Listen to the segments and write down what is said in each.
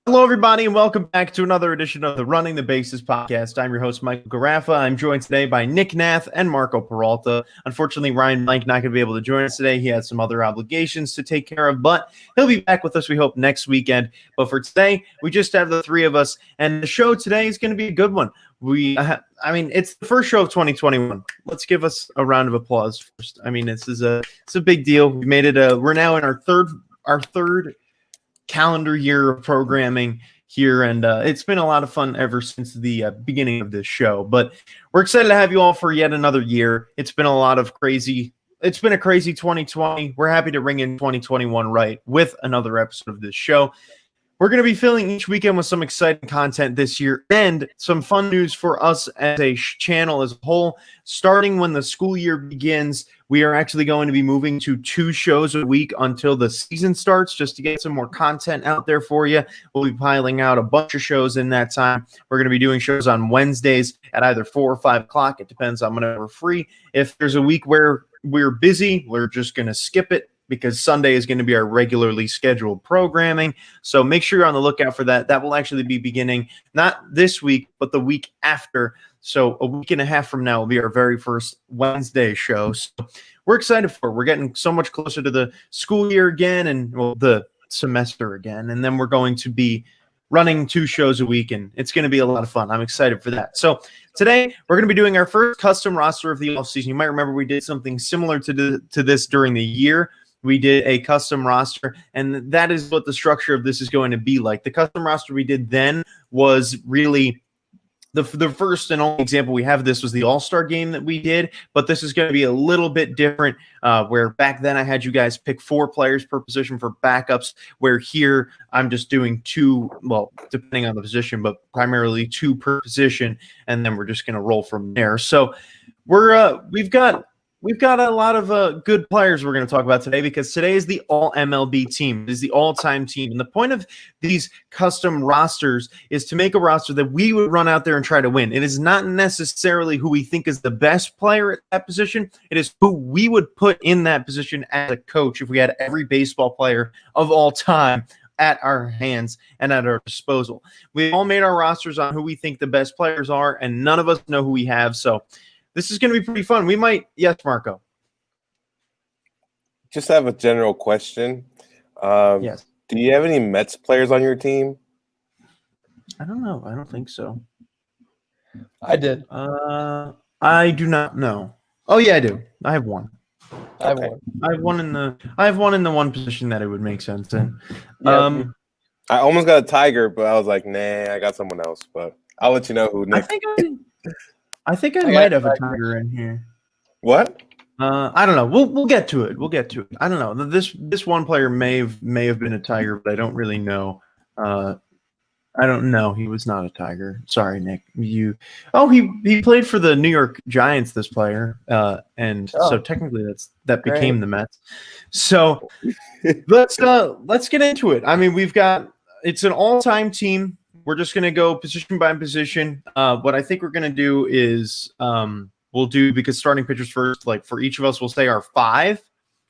Hello, everybody, and welcome back to another edition of the Running the Bases podcast. I'm your host, Michael Garaffa. I'm joined today by Nick Nath and Marco Peralta. Unfortunately, Ryan Blank not going to be able to join us today. He has some other obligations to take care of, but he'll be back with us, we hope, next weekend. But for today, we just have the three of us, and the show today is going to be a good one. It's the first show of 2021. Let's give us a round of applause first. It's a big deal. We made it. We're now in our third calendar year of programming here, and it's been a lot of fun ever since the beginning of this show. But we're excited to have you all for yet another year. It's been a crazy 2020. We're happy to ring in 2021 right with another episode of this show. We're going to be filling each weekend with some exciting content this year and some fun news for us as a channel as a whole. Starting when the school year begins, we are actually going to be moving to 2 shows a week until the season starts, just to get some more content out there for you. We'll be piling out a bunch of shows in that time. We're going to be doing shows on Wednesdays at either 4 or 5 o'clock. It depends on whenever we're free. If there's a week where we're busy, we're just going to skip it, because Sunday is going to be our regularly scheduled programming. So make sure you're on the lookout for that. That will actually be beginning not this week, but the week after. So a week and a half from now will be our very first Wednesday show. So we're excited for it. We're getting so much closer to the school year again, and the semester again. And then we're going to be running 2 shows a week, and it's going to be a lot of fun. I'm excited for that. So today we're going to be doing our first custom roster of the offseason. You might remember we did something similar to this during the year. We did a custom roster, and that is what the structure of this is going to be like. The custom roster we did then was really the first and only example we have of this was the All-Star game that we did, but this is going to be a little bit different, where back then I had you guys pick 4 players per position for backups, where here I'm just doing 2, well, depending on the position, but primarily 2 per position, and then we're just going to roll from there. So We've got a lot of good players we're going to talk about today, because today is the all-MLB team. It is the all-time team. And the point of these custom rosters is to make a roster that we would run out there and try to win. It is not necessarily who we think is the best player at that position. It is who we would put in that position as a coach if we had every baseball player of all time at our hands and at our disposal. We all made our rosters on who we think the best players are, and none of us know who we have. So this is going to be pretty fun. We might, yes, Marco. Just have a general question. Yes. Do you have any Mets players on your team? I don't know. I don't think so. I did. I do not know. Oh yeah, I do. I have one. I have one. I have one in the one position that it would make sense in. Yeah, I almost got a Tiger, but I was like, nah, I got someone else. But I'll let you know who next. I think I might have a Tiger in here. What? I don't know. We'll get to it. I don't know. This one player may have been a Tiger, but I don't really know. I don't know. He was not a Tiger. Sorry, Nick. He played for the New York Giants. This player, so technically that became the Mets. So let's get into it. I mean, it's an all-time team. We're just going to go position by position. What I think we're going to do is because starting pitchers first, like for each of us, we'll say our 5.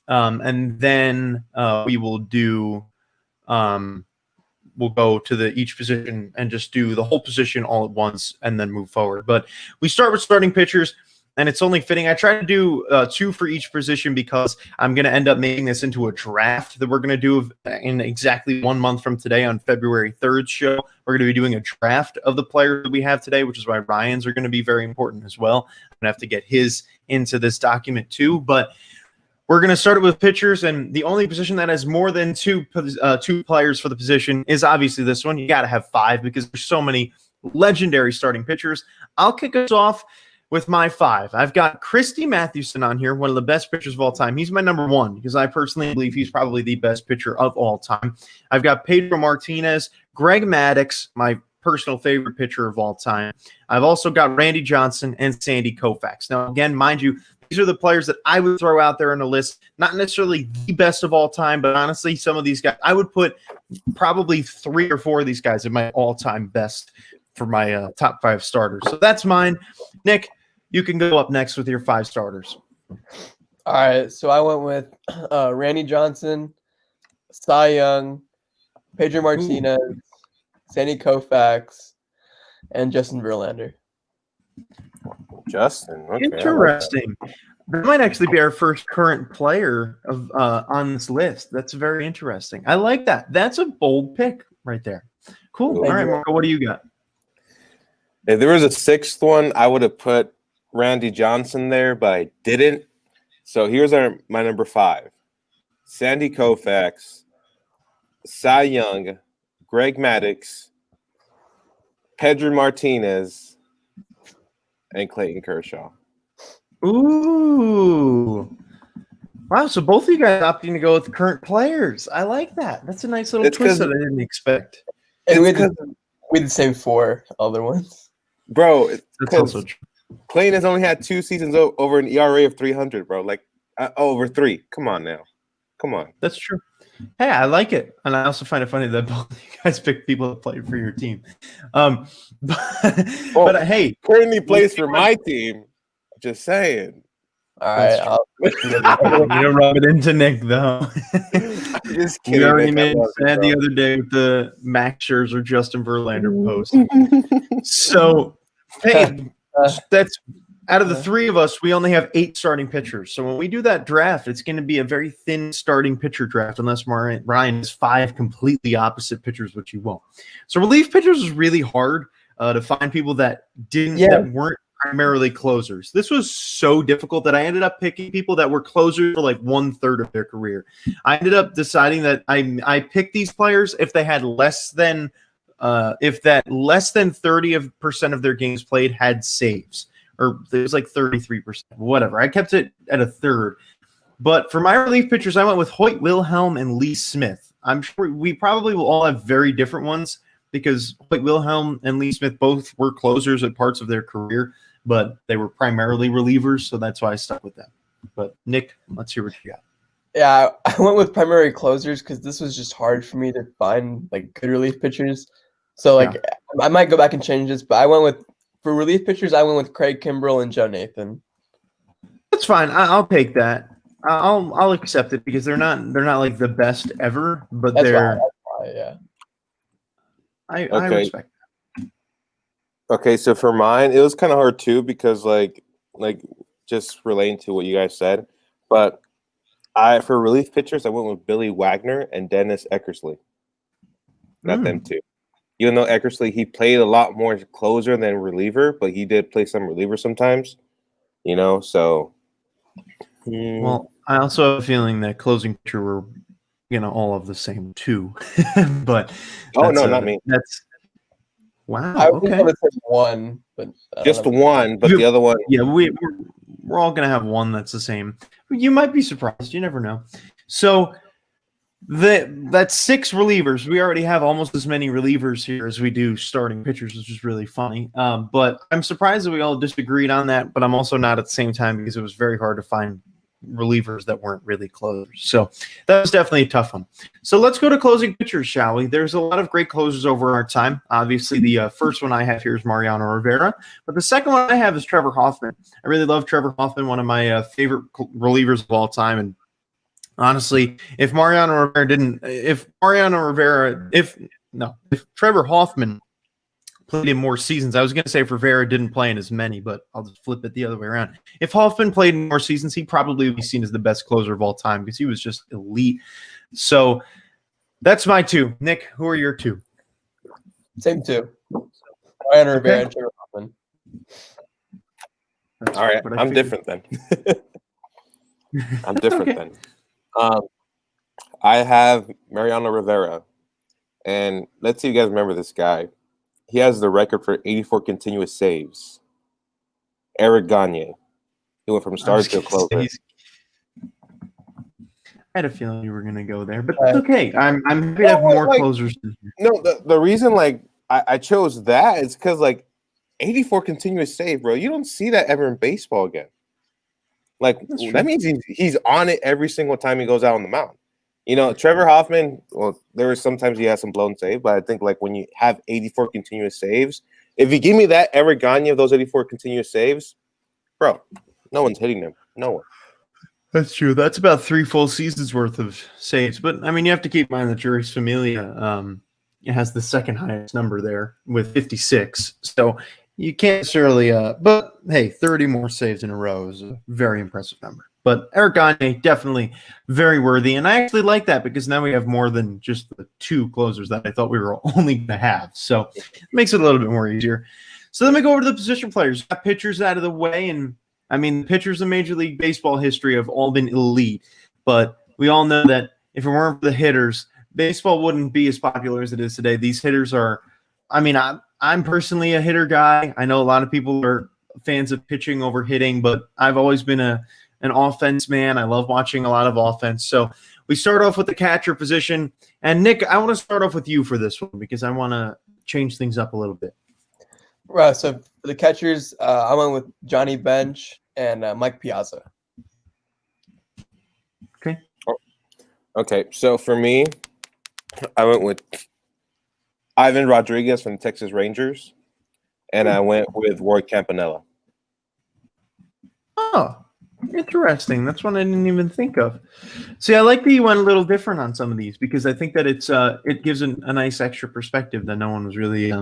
And then we will do we'll go to each position and just do the whole position all at once and then move forward. But we start with starting pitchers, and it's only fitting. I try to do 2 for each position, because I'm going to end up making this into a draft that we're going to do in exactly 1 month from today on February 3rd show. We're going to be doing a draft of the players that we have today, which is why Ryan's are going to be very important as well. I'm going to have to get his into this document too. But we're going to start it with pitchers, and the only position that has more than 2 players for the position is obviously this one. You got to have 5 because there's so many legendary starting pitchers. I'll kick us off with my 5. I've got Christy Mathewson on here, one of the best pitchers of all time. He's my number 1 because I personally believe he's probably the best pitcher of all time. I've got Pedro Martinez, Greg Maddux, my personal favorite pitcher of all time. I've also got Randy Johnson and Sandy Koufax. Now, again, mind you, these are the players that I would throw out there on the list. Not necessarily the best of all time, but honestly, some of these guys, I would put probably 3 or 4 of these guys in my all-time best for my top 5 starters. So that's mine. Nick, you can go up next with your 5 starters. All right, so I went with Randy Johnson, Cy Young, Pedro Martinez, Sandy Koufax and Justin Verlander. Justin. Okay, Interesting. That might actually be our first current player of on this list. That's very interesting. I like that. That's a bold pick right there. Cool. Thank All right, you. Marco, what do you got? If there was a sixth one, I would have put Randy Johnson there, but I didn't. So here's my number 5. Sandy Koufax, Cy Young, Greg Maddux, Pedro Martinez, and Clayton Kershaw. Ooh. Wow, so both of you guys opting to go with current players. I like that. That's a nice little It's twist 'cause- that I didn't expect. And we It's had the same 4 other ones. Bro, That's because also true. Clayton has only had 2 seasons over an ERA of 300, bro. Like, over 3. Come on now. Come on. That's true. Hey, I like it. And I also find it funny that both of you guys pick people that play for your team. But hey, Currently plays for my team. Just saying. All right. you don't rub it into Nick, though. Just We kidding. already Nick. I made love you, sad bro. the other day with the Max Scherzer, Justin Verlander post. So, hey, that's out of the 3 of us, we only have 8 starting pitchers. So when we do that draft, it's going to be a very thin starting pitcher draft, unless Ryan has 5 completely opposite pitchers, which you won't. So relief pitchers is really hard to find people that that weren't primarily closers. This was so difficult that I ended up picking people that were closers for like 1/3 of their career. I ended up deciding that I picked these players if they had less than 30% of their games played had saves, or it was like 33%, whatever. I kept it at 1/3. But for my relief pitchers, I went with Hoyt Wilhelm and Lee Smith. I'm sure we probably will all have very different ones because Hoyt Wilhelm and Lee Smith both were closers at parts of their career, but they were primarily relievers, so that's why I stuck with them. But Nick, let's hear what you got. Yeah, I went with primary closers because this was just hard for me to find like good relief pitchers. So I might go back and change this, but for relief pitchers, I went with Craig Kimbrell and Joe Nathan. That's fine. I'll take that. I'll accept it because they're not like the best ever, but That's they're. why, yeah. I Okay. respect. Okay, so for mine, it was kind of hard too because like just relating to what you guys said, but for relief pitchers, I went with Billy Wagner and Dennis Eckersley. Got them too. Even though Eckersley, he played a lot more closer than reliever, but he did play some reliever sometimes. So. Well, I also have a feeling that closing pitcher were, all of the same too. But no, not me. That's wow. I was Okay, going to say one, but Just one, but the other one. Yeah, we're all gonna have one that's the same. You might be surprised. You never know. So that's 6 relievers. We already have almost as many relievers here as we do starting pitchers, which is really funny. But I'm surprised that we all disagreed on that. But I'm also not at the same time because it was very hard to find relievers that weren't really closers. So that was definitely a tough one. So let's go to closing pitchers, shall we? There's a lot of great closers over our time. Obviously, the first one I have here is Mariano Rivera, but the second one I have is Trevor Hoffman. I really love Trevor Hoffman, one of my favorite relievers of all time. And honestly, if Trevor Hoffman played in more seasons. I was going to say if Rivera didn't play in as many, but I'll just flip it the other way around. If Hoffman played in more seasons, he'd probably be seen as the best closer of all time because he was just elite. So that's my 2. Nick, who are your 2? Same 2. Ryan Rivera and Trevor Hoffman. That's all right, I'm figured. different then. I'm different then. I have Mariano Rivera, and let's see if you guys remember this guy. He has the record for 84 continuous saves. Eric Gagne. He went from starter to closer. I had a feeling you were going to go there, but that's okay. I'm happy to have more closers. No, the reason I chose that is because 84 continuous save, bro. You don't see that ever in baseball again. That means he's on it every single time he goes out on the mound. Trevor Hoffman, well, there were sometimes he has some blown save, but I think when you have 84 continuous saves, if you give me that Eric Gagne of those 84 continuous saves, bro, no one's hitting them. No one. That's true. That's about 3 full seasons worth of saves. But I mean, you have to keep in mind that Juris Familia has the second highest number there with 56. So you can't necessarily, but hey, 30 more saves in a row is a very impressive number. But Eric Gagne, definitely very worthy. And I actually like that because now we have more than just the 2 closers that I thought we were only going to have. So it makes it a little bit more easier. So let me go over to the position players. Got pitchers out of the way. And I mean, the pitchers in Major League Baseball history have all been elite. But we all know that if it weren't for the hitters, baseball wouldn't be as popular as it is today. These hitters are, I mean, I'm personally a hitter guy. I know a lot of people are fans of pitching over hitting, but I've always been an offense man. I love watching a lot of offense. So we start off with the catcher position. And Nick, I want to start off with you for this one because I want to change things up a little bit. Right. So for the catchers, I went with Johnny Bench and Mike Piazza. Okay. Okay. So for me, I went with Ivan Rodriguez from the Texas Rangers, and I went with Roy Campanella. Oh, interesting. That's one I didn't even think of. See, I like that you went a little different on some of these because I think that it gives a nice extra perspective that no one was really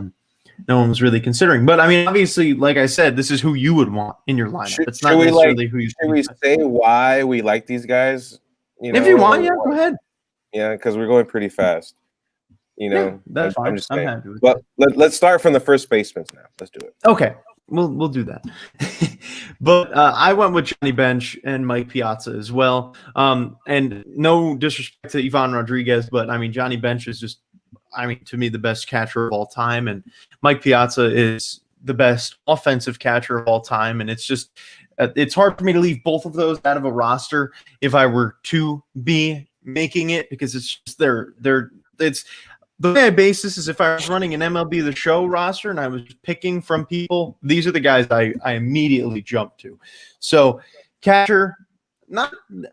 considering. But I mean, obviously, like I said, this is who you would want in your lineup. It's not necessarily who you. Should we say why we like these guys? If you want, yeah, go ahead. Yeah, because we're going pretty fast. Yeah, that's fine. I'm happy with that. But let's start from the first baseman now. Let's do it. Okay, we'll do that. But I went with Johnny Bench and Mike Piazza as well. And no disrespect to Ivan Rodriguez, but I mean Johnny Bench is just, I mean, to me, the best catcher of all time, and Mike Piazza is the best offensive catcher of all time. And it's just it's hard for me to leave both of those out of a roster if I were to be making it because it's just it's the way I base this is if I was running an MLB The Show roster and I was picking from people, these are the guys I immediately jump to. So catcher,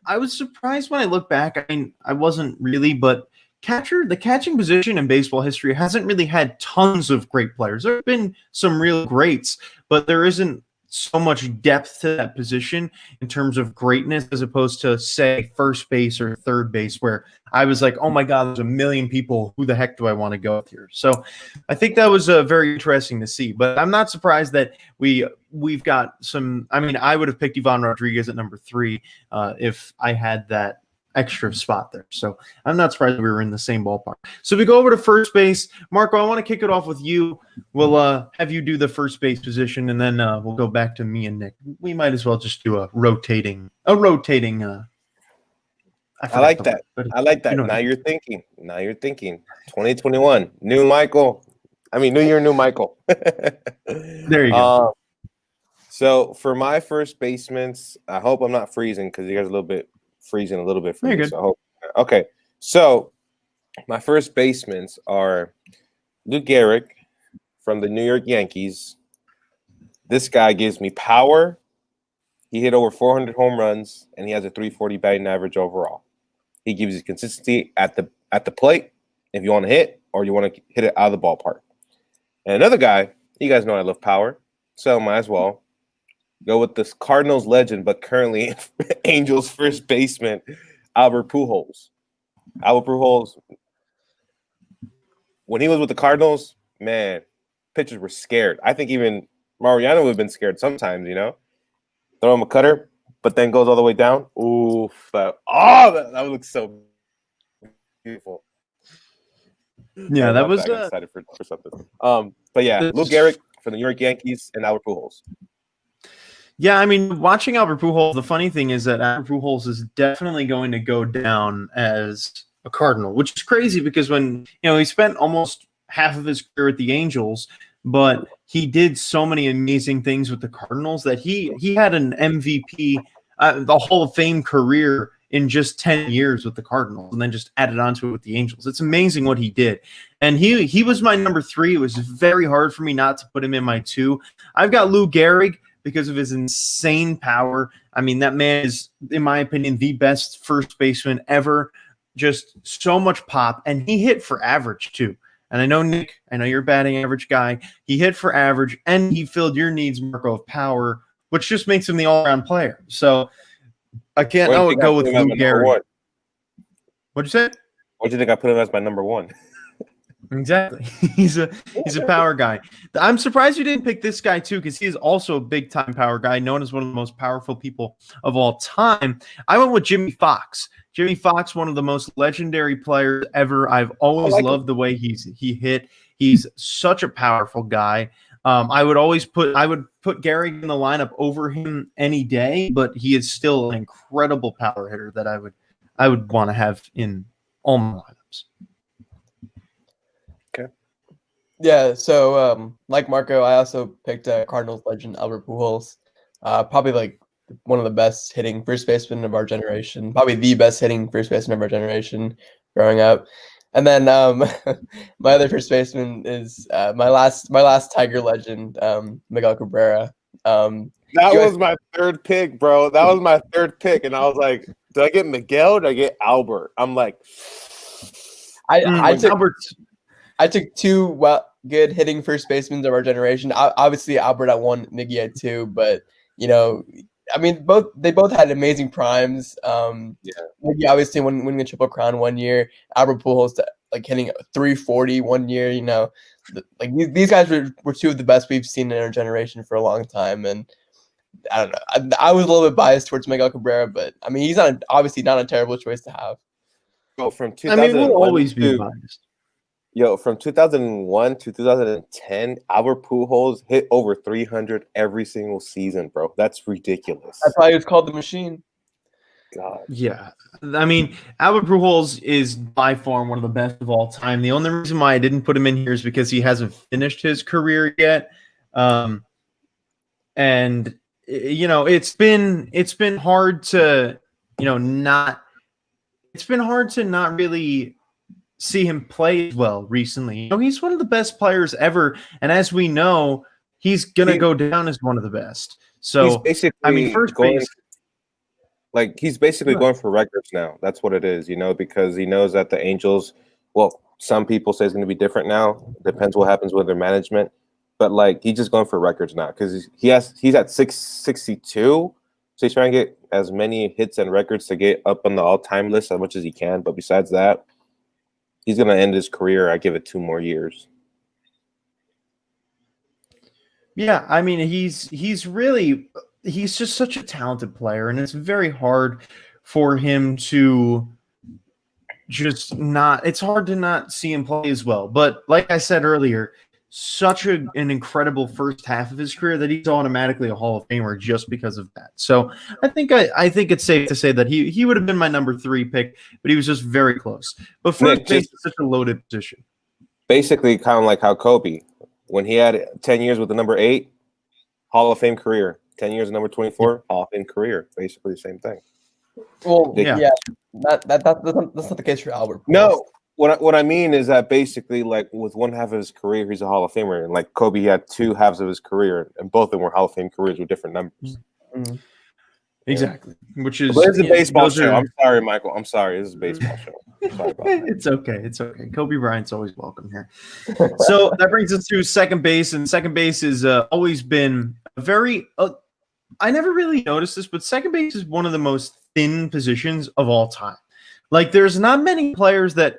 I was surprised when I look back. I mean, I wasn't really, but the catching position in baseball history hasn't really had tons of great players. There have been some real greats, but there isn't so much depth to that position in terms of greatness as opposed to, say, first base or third base, where I was like, oh my God, there's a million people. Who the heck do I want to go with here? So I think that was very interesting to see. But I'm not surprised that we've got some. I mean, I would have picked Ivan Rodriguez at number 3 if I had that extra spot there. So I'm not surprised we were in the same ballpark. So we go over to first base. Marco, I want to kick it off with you. We'll have you do the first base position, and then we'll go back to me and Nick. We might as well just do a rotating. I like that. I like that. Now you're thinking. 2021. New Michael. I mean, new year, new Michael. There you go. So for my first baseman, I hope I'm not freezing because you guys are freezing a little bit for me. So I hope, okay. So my first basemen are Lou Gehrig from the New York Yankees. This guy gives me power. He hit over 400 home runs, and he has a 340 batting average overall. He gives you consistency at the plate if you want to hit or you want to hit it out of the ballpark. And another guy, you guys know I love power, so might as well go with this Cardinals legend, but currently Angels first baseman, Albert Pujols. Albert Pujols, when he was with the Cardinals, man, pitchers were scared. I think even Mariano would have been scared sometimes, Throw him a cutter, but then goes all the way down. Oof. That would look so beautiful. Yeah, that was excited for something. But yeah, Lou Gehrig from the New York Yankees and Albert Pujols. Yeah, I mean, watching Albert Pujols, the funny thing is that Albert Pujols is definitely going to go down as a Cardinal, which is crazy because when, he spent almost half of his career at the Angels, but he did so many amazing things with the Cardinals that he had an MVP, the Hall of Fame career in just 10 years with the Cardinals and then just added onto it with the Angels. It's amazing what he did. And he was my number 3. It was very hard for me not to put him in my 2. I've got Lou Gehrig because of his insane power. I mean, that man is, in my opinion, the best first baseman ever. Just so much pop. And he hit for average, too. And I know, Nick, you're a batting average guy. He hit for average, and he filled your needs, Marco, of power, which just makes him the all-around player. So I can't go with Lou Gehrig. What'd you say? What do you think I put him as my number 1? Exactly. He's a power guy. I'm surprised you didn't pick this guy too, because he is also a big time power guy, known as one of the most powerful people of all time. I went with Jimmy Fox. Jimmy Fox, one of the most legendary players ever. I've always loved the way he hit. He's such a powerful guy. I would put Gary in the lineup over him any day, but he is still an incredible power hitter that I would want to have in all my lineups. Yeah, so like Marco, I also picked Cardinals legend Albert Pujols. Probably like one of the best hitting first basemen of our generation. Probably the best hitting first baseman of our generation growing up. And then my other first baseman is my last Tiger legend, Miguel Cabrera. That was my third pick, bro. That was my third pick, and I was like, "Do I get Miguel? Or do I get Albert?" I'm like, I took Albert's. I took two good hitting first basemen of our generation. Obviously, Albert at one, Miggy at two, but I mean, they both had amazing primes. Miggy obviously winning the Triple Crown one year. Albert Pujols like hitting 340 one year. Like these guys were two of the best we've seen in our generation for a long time. And I don't know, I was a little bit biased towards Miguel Cabrera, but I mean, he's obviously not a terrible choice to have. Well, from 2001, we'll always be biased. From 2001 to 2010, Albert Pujols hit over 300 every single season, bro. That's ridiculous. That's why he was called the Machine. God. Yeah. I mean, Albert Pujols is by far one of the best of all time. The only reason why I didn't put him in here is because he hasn't finished his career yet. And it's been hard to, not really see him play as well recently. He's one of the best players ever, and as we know, he's gonna go down as one of the best. So he's basically first base, he's basically going for records now. That's what it is, because he knows that the Angels. Well, some people say it's going to be different now. Depends what happens with their management, but he's just going for records now because he's at 662, so he's trying to get as many hits and records to get up on the all-time list as much as he can. But besides that, he's going to end his career. I give it 2 more years. Yeah, I mean, he's just such a talented player, and it's very hard for him to it's hard to not see him play as well. But like I said earlier, such an incredible first half of his career that he's automatically a Hall of Famer just because of that. So I think it's safe to say that he would have been my number 3 pick, but he was just very close. But first base is such a loaded position. Basically, kind of like how Kobe, when he had 10 years with the number 8, Hall of Fame career. 10 years at number 24, Hall of Fame career. Basically the same thing. Well, yeah, that's not the case for Albert. No, what I mean is that basically, with one half of his career, he's a Hall of Famer, and Kobe had 2 halves of his career, and both of them were Hall of Fame careers with different numbers. Mm-hmm. Exactly, which is. But it's a baseball show. I'm sorry, Michael. I'm sorry. This is a baseball show. I'm sorry about that. It's okay. It's okay. Kobe Bryant's always welcome here. So that brings us to second base, and second base has always been very. I never really noticed this, but second base is one of the most thin positions of all time. There's not many players that.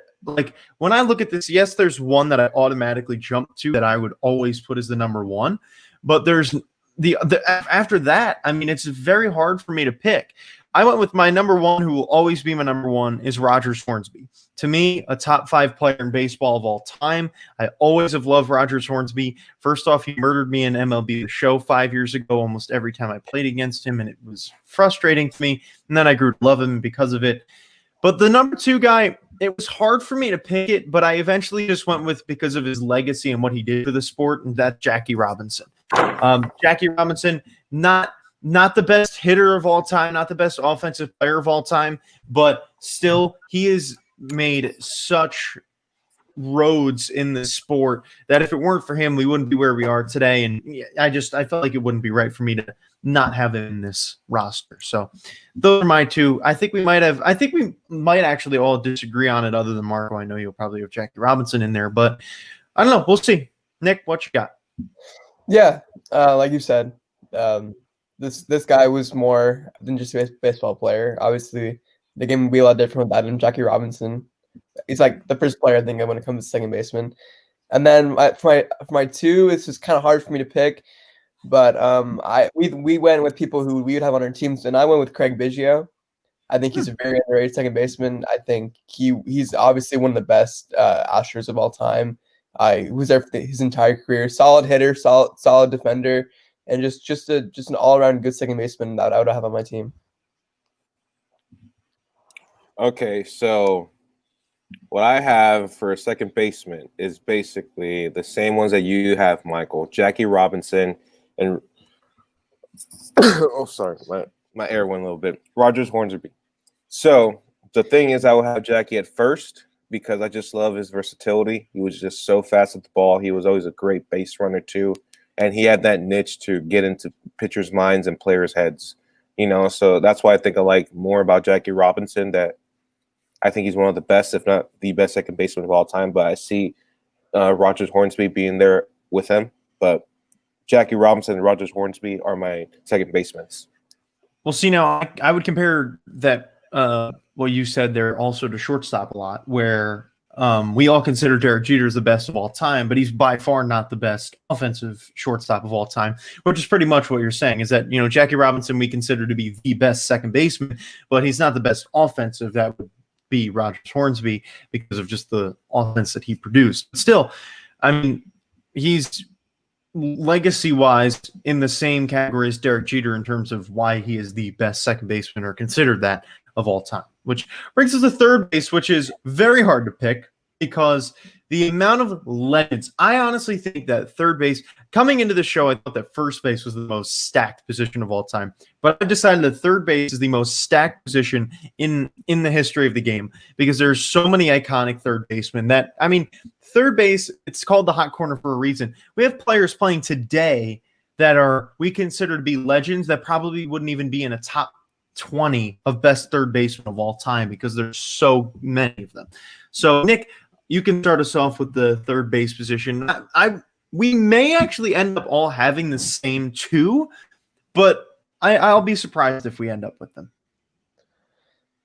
When I look at this, yes, there's one that I automatically jump to that I would always put as the number 1, but there's the after that. I mean, it's very hard for me to pick. I went with my number 1, who will always be my number 1, is Rogers Hornsby. To me, a top 5 player in baseball of all time. I always have loved Rogers Hornsby. First off, he murdered me in MLB The Show 5 years ago, almost every time I played against him, and it was frustrating to me. And then I grew to love him because of it. But the number 2 guy, it was hard for me to pick it, but I eventually just went with because of his legacy and what he did for the sport, and that's Jackie Robinson. Jackie Robinson, not the best hitter of all time, not the best offensive player of all time, but still he has made such roads in the sport that if it weren't for him, we wouldn't be where we are today. And I felt like it wouldn't be right for me to not have him in this roster. So those are my 2. I think we might actually all disagree on it other than Marco. I know you'll probably have Jackie Robinson in there, but I don't know. We'll see. Nick, what you got? Yeah, like you said, this guy was more than just a baseball player. Obviously, the game would be a lot different without him. Jackie Robinson. He's like the first player I think of when it comes to second baseman. And then for my two, it's just kind of hard for me to pick. But we went with people who we would have on our teams, and I went with Craig Biggio. I think he's a very underrated second baseman. I think he's obviously one of the best Astros of all time. He was there for his entire career. Solid hitter, solid defender, and just an all around good second baseman that I would have on my team. Okay, so what I have for a second baseman is basically the same ones that you have, Michael. Jackie Robinson and oh, sorry, my air went a little bit. Rogers Hornsby. So the thing is, I will have Jackie at first because I just love his versatility. He was just so fast at the ball. He was always a great base runner too, and he had that niche to get into pitchers' minds and players' heads. So that's why I think I like more about Jackie Robinson. That I think he's one of the best, if not the best, second baseman of all time. But I see Rogers Hornsby being there with him. But Jackie Robinson and Rogers Hornsby are my second basemen. Well, see, now I would compare that what you said there also to shortstop a lot, where we all consider Derek Jeter as the best of all time, but he's by far not the best offensive shortstop of all time, which is pretty much what you're saying, is that, Jackie Robinson we consider to be the best second baseman, but he's not the best offensive. That would be Rogers Hornsby because of just the offense that he produced. But still, I mean, he's legacy-wise in the same category as Derek Jeter in terms of why he is the best second baseman or considered that of all time, which brings us to third base, which is very hard to pick because the amount of legends. I honestly think that third base, coming into the show, I thought that first base was the most stacked position of all time, but I've decided that third base is the most stacked position in the history of the game because there's so many iconic third basemen that, I mean, third base, it's called the hot corner for a reason. We have players playing today that we consider to be legends that probably wouldn't even be in a top 20 of best third basemen of all time because there's so many of them. So, Nick, you can start us off with the third base position. We may actually end up all having the same two, but I'll be surprised if we end up with them.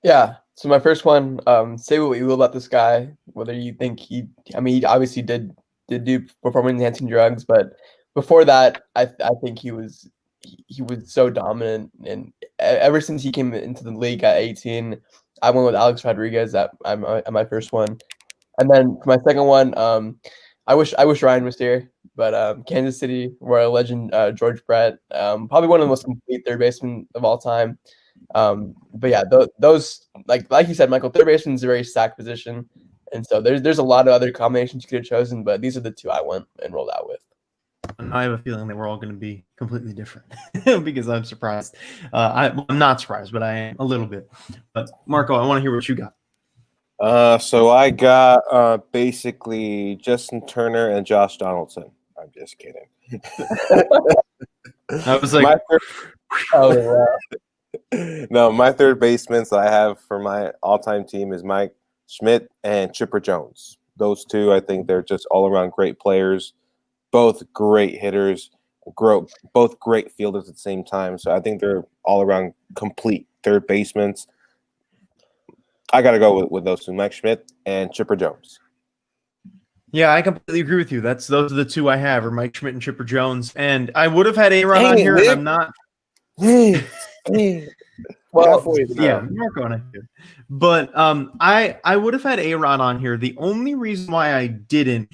Yeah. So my first one, say what you will about this guy, whether you think he obviously did do performance-enhancing drugs, but before that, I think he was so dominant, and ever since he came into the league at 18, I went with Alex Rodriguez at my first one, and then for my second one, I wish Ryan was here, but Kansas City Royal legend George Brett, probably one of the most complete third basemen of all time. But yeah, those like you said, Michael, third baseman is a very stacked position, and so there's a lot of other combinations you could have chosen, but these are the two I went and rolled out with. And I have a feeling that we're all going to be completely different because I'm surprised. I'm not surprised, but I am a little bit. But Marco, I want to hear what you got. So I got basically Justin Turner and Josh Donaldson. I'm just kidding. I was like, no, my third basemen that I have for my all-time team is Mike Schmidt and Chipper Jones. Those two, I think they're just all-around great players, both great hitters, both great fielders at the same time. So I think they're all-around complete third basemen. I got to go with those two, Mike Schmidt and Chipper Jones. Yeah, I completely agree with you. Those are the two I have, are Mike Schmidt and Chipper Jones. And I would have had A-Rod on here, and I'm not. Well, yeah, Marco on it. But I would have had A-Rod on here. The only reason why I didn't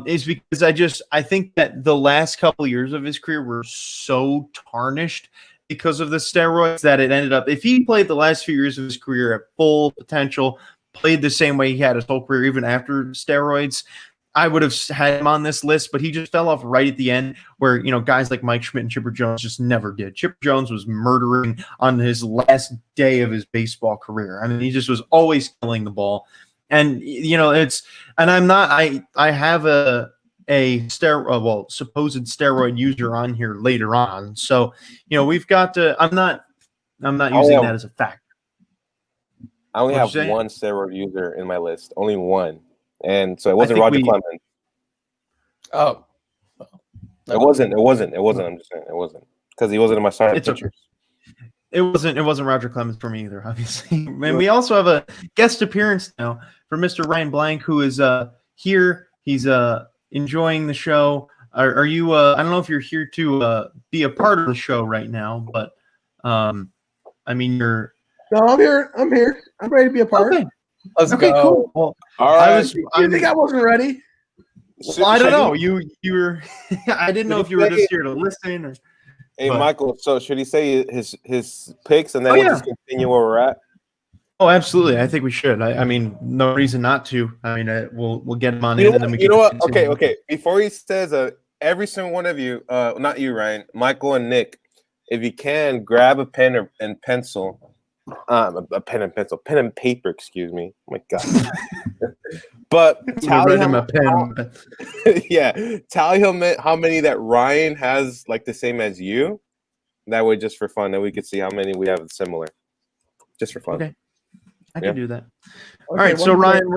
is because I think that the last couple of years of his career were so tarnished because of the steroids that it ended up, if he played the last few years of his career at full potential, played the same way he had his whole career even after steroids, I would have had him on this list, but he just fell off right at the end where, guys like Mike Schmidt and Chipper Jones just never did. Chipper Jones was murdering on his last day of his baseball career. I mean, he just was always killing the ball. And, I have a supposed steroid user on here later on. So, we've got to, I'm not using that as a fact. I only have one steroid user in my list, only one. And so it wasn't Roger Clemens. Oh. It wasn't. I'm just saying it wasn't. Because he wasn't in my starting pitchers. It wasn't Roger Clemens for me either, obviously. And we also have a guest appearance now from Mr. Ryan Blank, who is here. He's enjoying the show. Are you? I don't know if you're here to be a part of the show right now, but I mean, you're. No, I'm here. I'm here. I'm ready to be a part. Okay. Let's Okay, go. cool. Well, All right. I think I wasn't ready. Well, I don't know. You were. I didn't know if you were just here to listen or. Hey, but- Michael. So should he say his picks and then we'll just continue where we're at? Oh, absolutely. I think we should. I mean, no reason not to. I mean, we'll get him on You in, know and then what? we. You can know what? continue. Okay. Before he says, every single one of you, not you, Ryan, Michael and Nick, if you can, grab a pen and pencil, a pen and paper. Excuse me. Oh my God. But tally him a pen. yeah, tally how many that Ryan has like the same as you. That way, just for fun, then we could see how many we have similar. Just for fun. Okay. I can do that. All Okay, right, so one Ryan,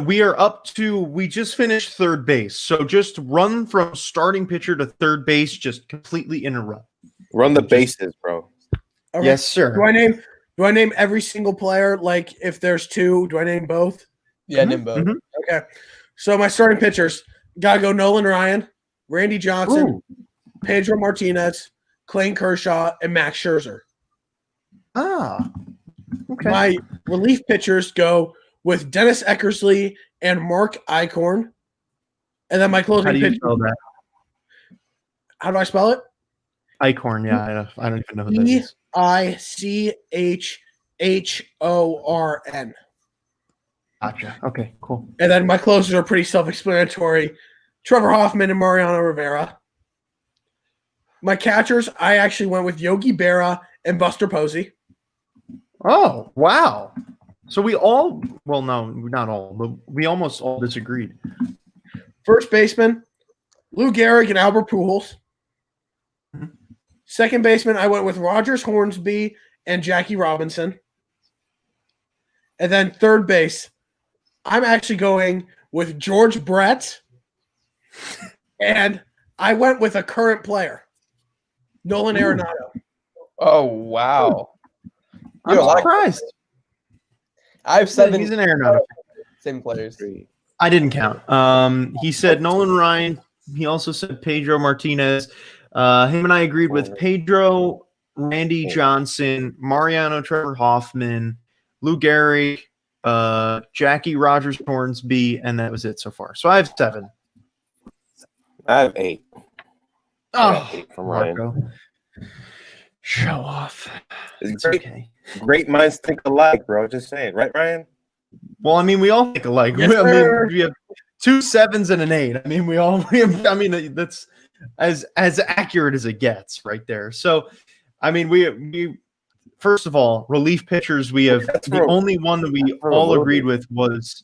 we are up to, we just finished third base. So just run from starting pitcher to third base, just completely interrupt. Run the bases, bro. Okay. Yes, sir. Do I name every single player? Like if there's two, do I name both? Yeah, Nimbo. Mhm. Okay. So my starting pitchers gotta go Nolan Ryan, Randy Johnson, Ooh. Pedro Martinez, Clayton Kershaw, and Max Scherzer. Ah. Okay. My relief pitchers go with Dennis Eckersley and Mark Eichhorn. And then my How closing do you pitcher. spell that? How do I spell it? Eichhorn. Yeah, I don't even know who that is. Eichhorn. Gotcha. Okay, cool. And then my closers are pretty self-explanatory. Trevor Hoffman and Mariano Rivera. My catchers, I actually went with Yogi Berra and Buster Posey. Oh, wow. So we all, well, no, not all, but we almost all disagreed. First baseman, Lou Gehrig and Albert Pujols. Mhm. Second baseman, I went with Rogers Hornsby and Jackie Robinson. And then third base, I'm actually going with George Brett. And I went with a current player, Nolan Arenado. Oh wow! I'm You know, surprised. I have seven. He's an Arenado. Same players. I didn't count. He said Nolan Ryan. He also said Pedro Martinez. Him and I agreed with Pedro, Randy Johnson, Mariano Trevor Hoffman, Lou Gehrig, Jackie Rogers Hornsby, and that was it so far. So I have 7. I have 8. I got Oh, 8 from Ryan. Marco. Show off. It's It's great. okay. Great minds think alike, bro. Just saying, right, Ryan? Well, I mean, we all think alike. Yes, I mean, sir. we have 2 7s and an 8. I mean, I mean, that's as accurate as it gets right there. So, I mean, we first of all, relief pitchers, we have the only one that we all agreed with was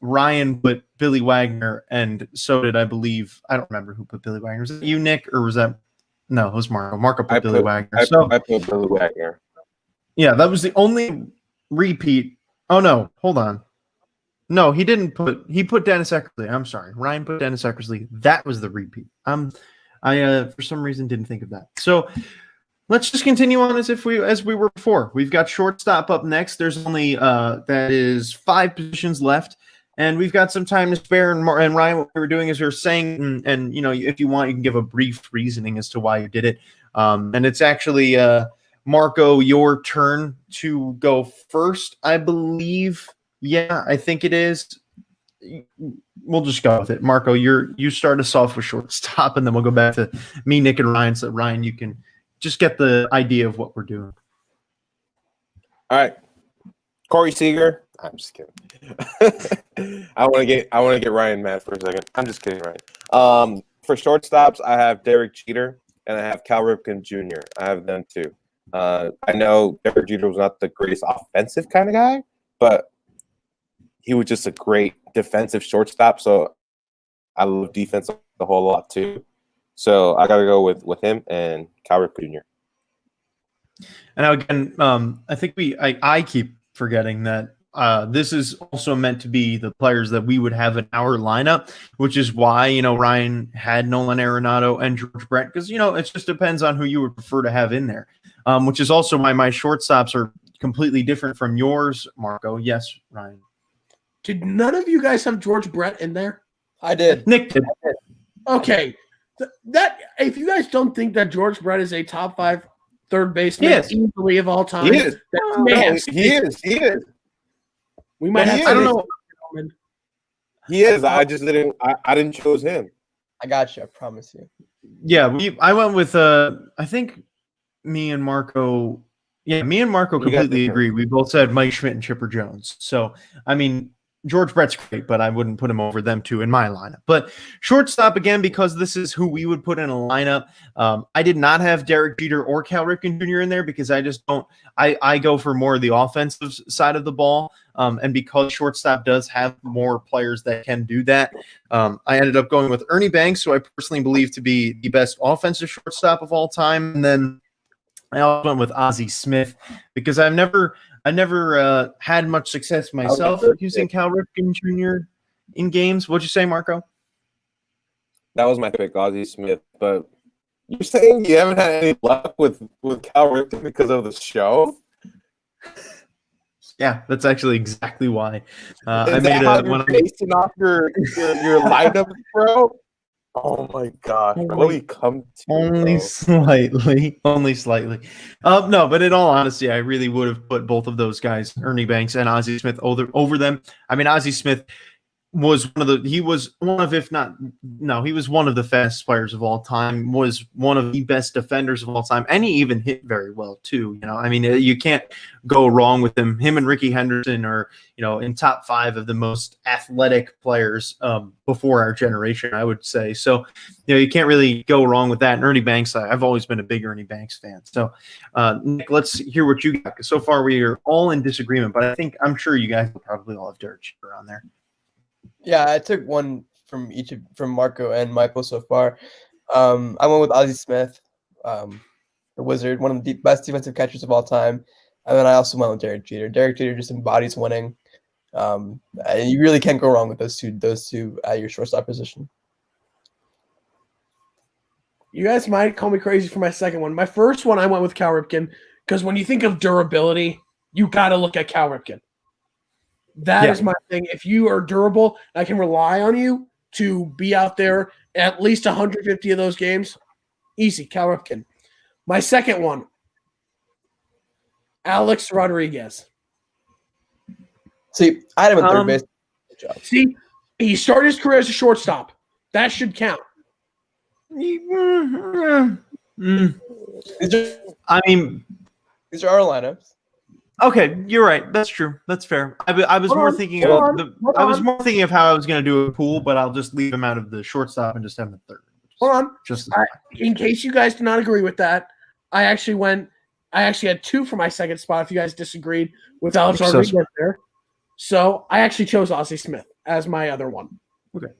Ryan put Billy Wagner, and so did, I believe, I don't remember who put Billy Wagner. Was it you, Nick, or was that no, it was Marco. Marco put Billy Wagner. I So put Billy Wagner. yeah, that was the only repeat. Oh no, hold on. No, he didn't put. He put Dennis Eckersley. I'm sorry, Ryan put Dennis Eckersley. That was the repeat. I for some reason didn't think of that. So let's just continue on as we were before. We've got shortstop up next. There's only that is 5 positions left, and we've got some time to spare. And Ryan, what we were doing is we were saying, and you know, if you want, you can give a brief reasoning as to why you did it. And it's actually Marco, your turn to go first, I believe. Yeah, I think it is. We'll just go with it. Marco, you start us off with shortstop, and then we'll go back to me, Nick, and Ryan. So Ryan, you can just get the idea of what we're doing. All right, Corey Seager. I'm just kidding. I want to get Ryan mad for a second. I'm just kidding, Ryan. For shortstops, I have Derek Jeter and I have Cal Ripken Jr. I have them too. I know Derek Jeter was not the greatest offensive kind of guy, but he was just a great defensive shortstop. So I love defense a whole lot too. So I got to go with him and Cal Ripken Jr. And now again, I think I keep forgetting that this is also meant to be the players that we would have in our lineup, which is why, Ryan had Nolan Arenado and George Brett, because, it just depends on who you would prefer to have in there, which is also why my shortstops are completely different from yours, Marco. Yes, Ryan. Did none of you guys have George Brett in there? I did. Nick did. Okay. That if you guys don't think that George Brett is a top 5 third baseman easily of all time, He is. He is. We might have. I don't know. He is. I just didn't. I didn't choose him. I got you. I promise you. Yeah, I went with. I think me and Marco. Yeah, me and Marco completely agree. We both said Mike Schmidt and Chipper Jones. So, I mean, George Brett's great, but I wouldn't put him over them two in my lineup. But shortstop, again, because this is who we would put in a lineup, I did not have Derek Jeter or Cal Ripken Jr. in there because I just don't – I go for more of the offensive side of the ball. And because shortstop does have more players that can do that, I ended up going with Ernie Banks, who I personally believe to be the best offensive shortstop of all time. And then I also went with Ozzie Smith because I never had much success myself using Cal Ripken Jr. in games. What'd you say, Marco? That was my pick, Ozzie Smith. But you're saying you haven't had any luck with Cal Ripken because of the show? Yeah, that's actually exactly why. I made basing off your lineup, bro. Oh my God! What we come to? Only slightly. No, but in all honesty, I really would have put both of those guys, Ernie Banks and Ozzie Smith, over them. I mean, Ozzie Smith was one of the fastest players of all time, was one of the best defenders of all time, and he even hit very well too. I mean, you can't go wrong with him. Him and Ricky Henderson are, in top 5 of the most athletic players before our generation, I would say. So, you can't really go wrong with that. And Ernie Banks, I've always been a big Ernie Banks fan. So, Nick, let's hear what you got. So far, we are all in disagreement, but I'm sure you guys will probably all have Derek Jeter on there. Yeah, I took one from Marco and Michael so far. I went with Ozzie Smith, the Wizard, one of the best defensive catchers of all time. And then I also went with Derek Jeter. Derek Jeter just embodies winning. And you really can't go wrong with those two at your shortstop position. You guys might call me crazy for my second one. My first one, I went with Cal Ripken because when you think of durability, you got to look at Cal Ripken. That is my thing. If you are durable, I can rely on you to be out there at least 150 of those games. Easy, Cal Ripken. My second one, Alex Rodriguez. See, I had him in third base. See, he started his career as a shortstop. That should count. These are our lineups. Okay, you're right. That's true. That's fair. I was more thinking of how I was going to do a pool, but I'll just leave him out of the shortstop and just have him at third. Hold on. In case you guys do not agree with that, I actually had 2 for my second spot. If you guys disagreed with Alex Rodriguez there, so I actually chose Ozzie Smith as my other one. Okay.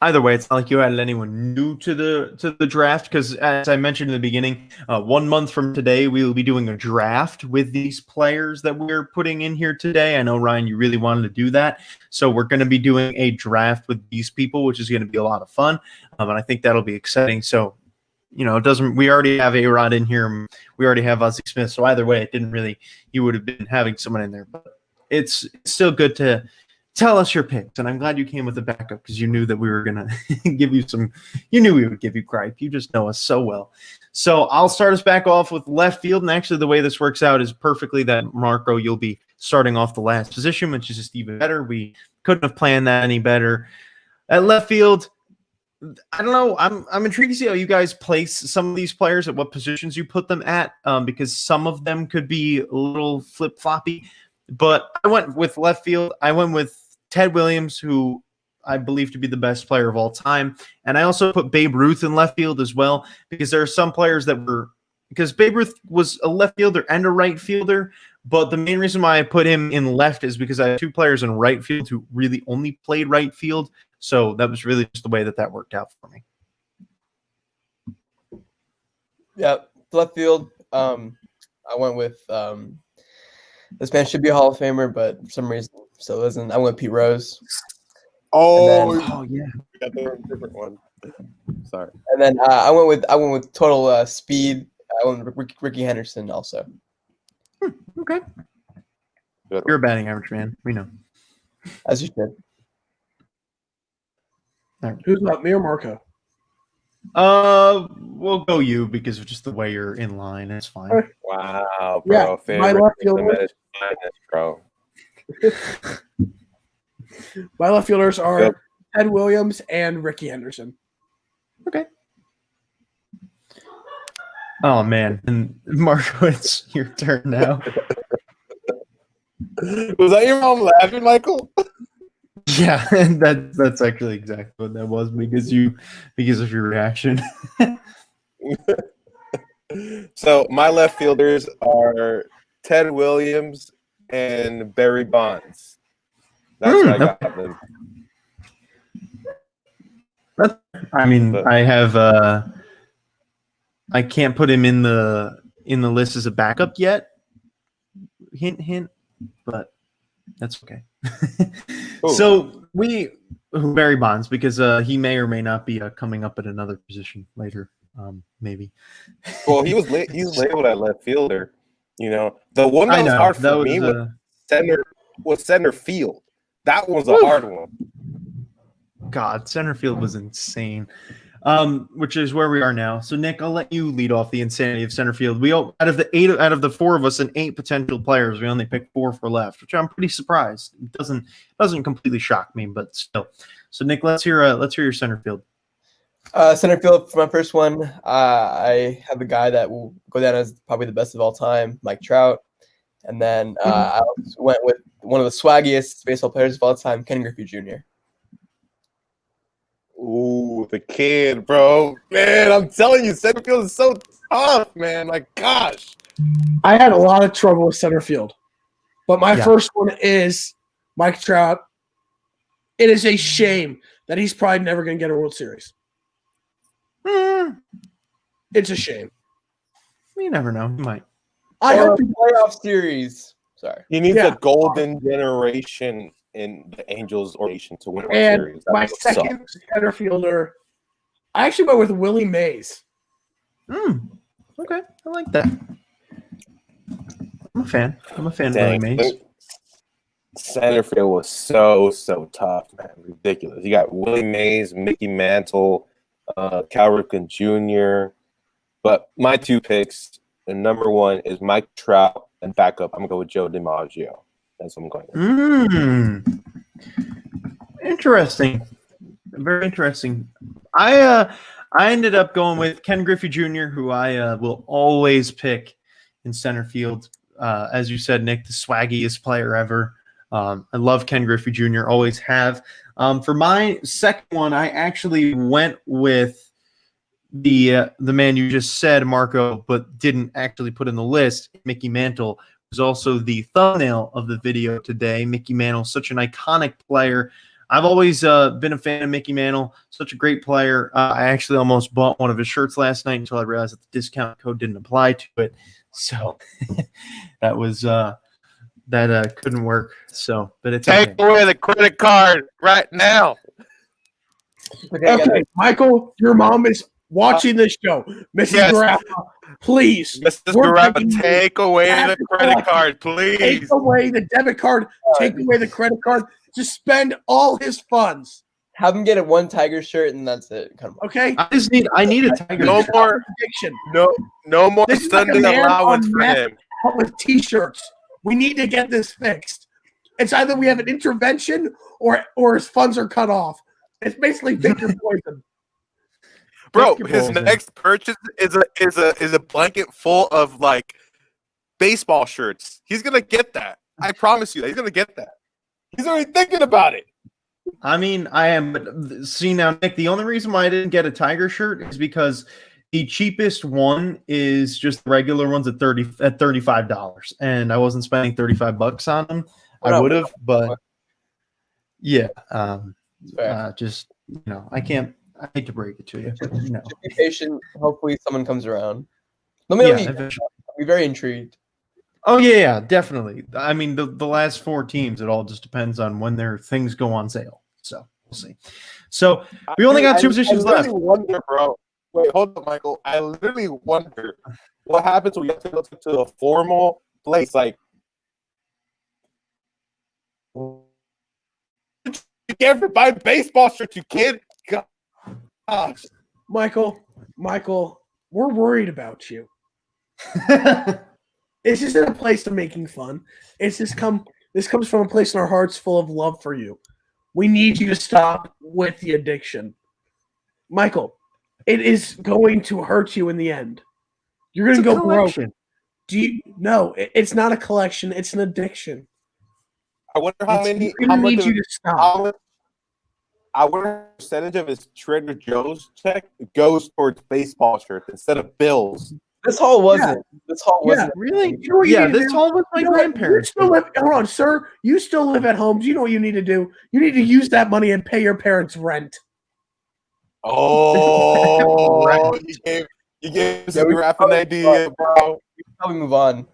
Either way, it's not like you added anyone new to the draft because, as I mentioned in the beginning, 1 month from today, we will be doing a draft with these players that we're putting in here today. I know, Ryan, you really wanted to do that. So we're going to be doing a draft with these people, which is going to be a lot of fun. And I think that'll be exciting. So, we already have A-Rod in here. We already have Ozzie Smith. So either way, you would have been having someone in there. But it's still good to tell us your picks, and I'm glad you came with a backup because you knew that we were going to give you you knew we would give you gripe. You just know us so well. So I'll start us back off with left field, and actually the way this works out is perfectly that, Marco, you'll be starting off the last position, which is just even better. We couldn't have planned that any better. At left field, I don't know. I'm intrigued to see how you guys place some of these players, at what positions you put them at, because some of them could be a little flip-floppy. But I went with left field. I went with Ted Williams, who I believe to be the best player of all time. And I also put Babe Ruth in left field as well, because there are some players because Babe Ruth was a left fielder and a right fielder. But the main reason why I put him in left is because I have 2 players in right field who really only played right field. So that was really just the way that worked out for me. Yeah, left field. I went with This man should be a Hall of Famer, but for some reason still isn't. I went with Pete Rose. Oh yeah. Got the different one. Sorry. And then I went with total speed. I went with Ricky Henderson also. Okay. Good You're a batting average man. We know. As you should. Who's up, me or Marco? We'll go you because of just the way you're in line. It's fine. Okay. Wow, Yeah, bro. my left fielder. Bro. My left fielders are Yep. Ted Williams and Ricky Henderson. Okay. Oh man, and Marco, it's your turn now. Was that your mom laughing, Michael? Yeah, and that's actually exactly what that was because of your reaction. So my left fielders are Ted Williams and Barry Bonds. That's what I got them. I mean, I have I can't put him in the list as a backup yet. Hint, hint, but that's okay. So Barry Bonds because he may or may not be coming up at another position later, maybe. Well, he's labeled at left fielder. You know, the one that was hard for me was center field. That one's a hard one. God, center field was insane. Which is where we are now. So Nick, I'll let you lead off the insanity of center field. Out of the four of us and 8 potential players, we only picked 4 for left, which I'm pretty surprised. It doesn't completely shock me, but still. So Nick, let's hear your center field. Center field for my first one. I have a guy that will go down as probably the best of all time, Mike Trout. And then I went with one of the swaggiest baseball players of all time, Ken Griffey Jr. Ooh, the kid, bro. Man, I'm telling you, center field is so tough, man. My gosh. I had a lot of trouble with center field, but my first one is Mike Trout. It is a shame that he's probably never going to get a World Series. It's a shame. You never know. He might. I hope a playoff series. Sorry. He needs a golden generation in the Angels organization to win a series. My second center fielder, I actually went with Willie Mays. Okay, I like that. I'm a fan of Willie Mays. Center field was so tough, man. Ridiculous. You got Willie Mays, Mickey Mantle, Cal Ripken Jr. But my 2 picks, the number 1 is Mike Trout, and backup, I'm going to go with Joe DiMaggio. That's what I'm going with. Interesting. Very interesting. I ended up going with Ken Griffey Jr., who I will always pick in center field. As you said, Nick, the swaggiest player ever. I love Ken Griffey Jr., always have. For my second one, I actually went with the man you just said, Marco, but didn't actually put in the list, Mickey Mantle, who's also the thumbnail of the video today. Mickey Mantle, such an iconic player. I've always been a fan of Mickey Mantle, such a great player. I actually almost bought one of his shirts last night until I realized that the discount code didn't apply to it. So that was that couldn't work. So, but it's take away the credit card right now. Okay, Michael, your mom is watching this show. Mrs. Garaffa, please. Mrs. Garaffa, take away the credit card, please. Take away the debit card. Take away the credit card. Just spend all his funds. Have him get a 1 Tiger shirt, and that's it. Come on. Okay. I need a Tiger. No shirt. more Prediction. No more This is Sunday like a man allowance on for meth him. with T-shirts. We need to get this fixed. It's either we have an intervention or his funds are cut off. It's basically pick your poison. Bro, his next purchase is a blanket full of like baseball shirts. He's gonna get that. I promise you, he's gonna get that. He's already thinking about it. I mean, I am. But see now, Nick, the only reason why I didn't get a Tiger shirt is because the cheapest one is just the regular ones at $35, and I wasn't spending $35 on them. I would have, but yeah, just I can't. I hate to break it to you. Just be patient. Hopefully, someone comes around. Let me know. I'll be very intrigued. Oh yeah, definitely. I mean, the last 4 teams, it all just depends on when their things go on sale. So we'll see. So we only got 2 positions I left. literally wonder, bro. Wait, hold up, Michael. I literally wonder what happens when you have to go to a formal place. Like, you can't ever buy baseball shirts, you kid. Gosh. Michael, we're worried about you. It's just in a place of making fun. This comes from a place in our hearts full of love for you. We need you to stop with the addiction. Michael, it is going to hurt you in the end. You're going to go broke. No, it's not a collection, it's an addiction. I wonder how I much need of you to stop. I wonder what percentage of his Trader Joe's check goes towards baseball shirts instead of bills. This haul wasn't. This haul wasn't. Really? You know what you need to this do? all was my grandparents. Hold on, sir. You still live at home. Do you know what you need to do? You need to use that money and pay your parents' rent. Oh, Right. you gave some Garaffa an idea, bro. We can probably move on.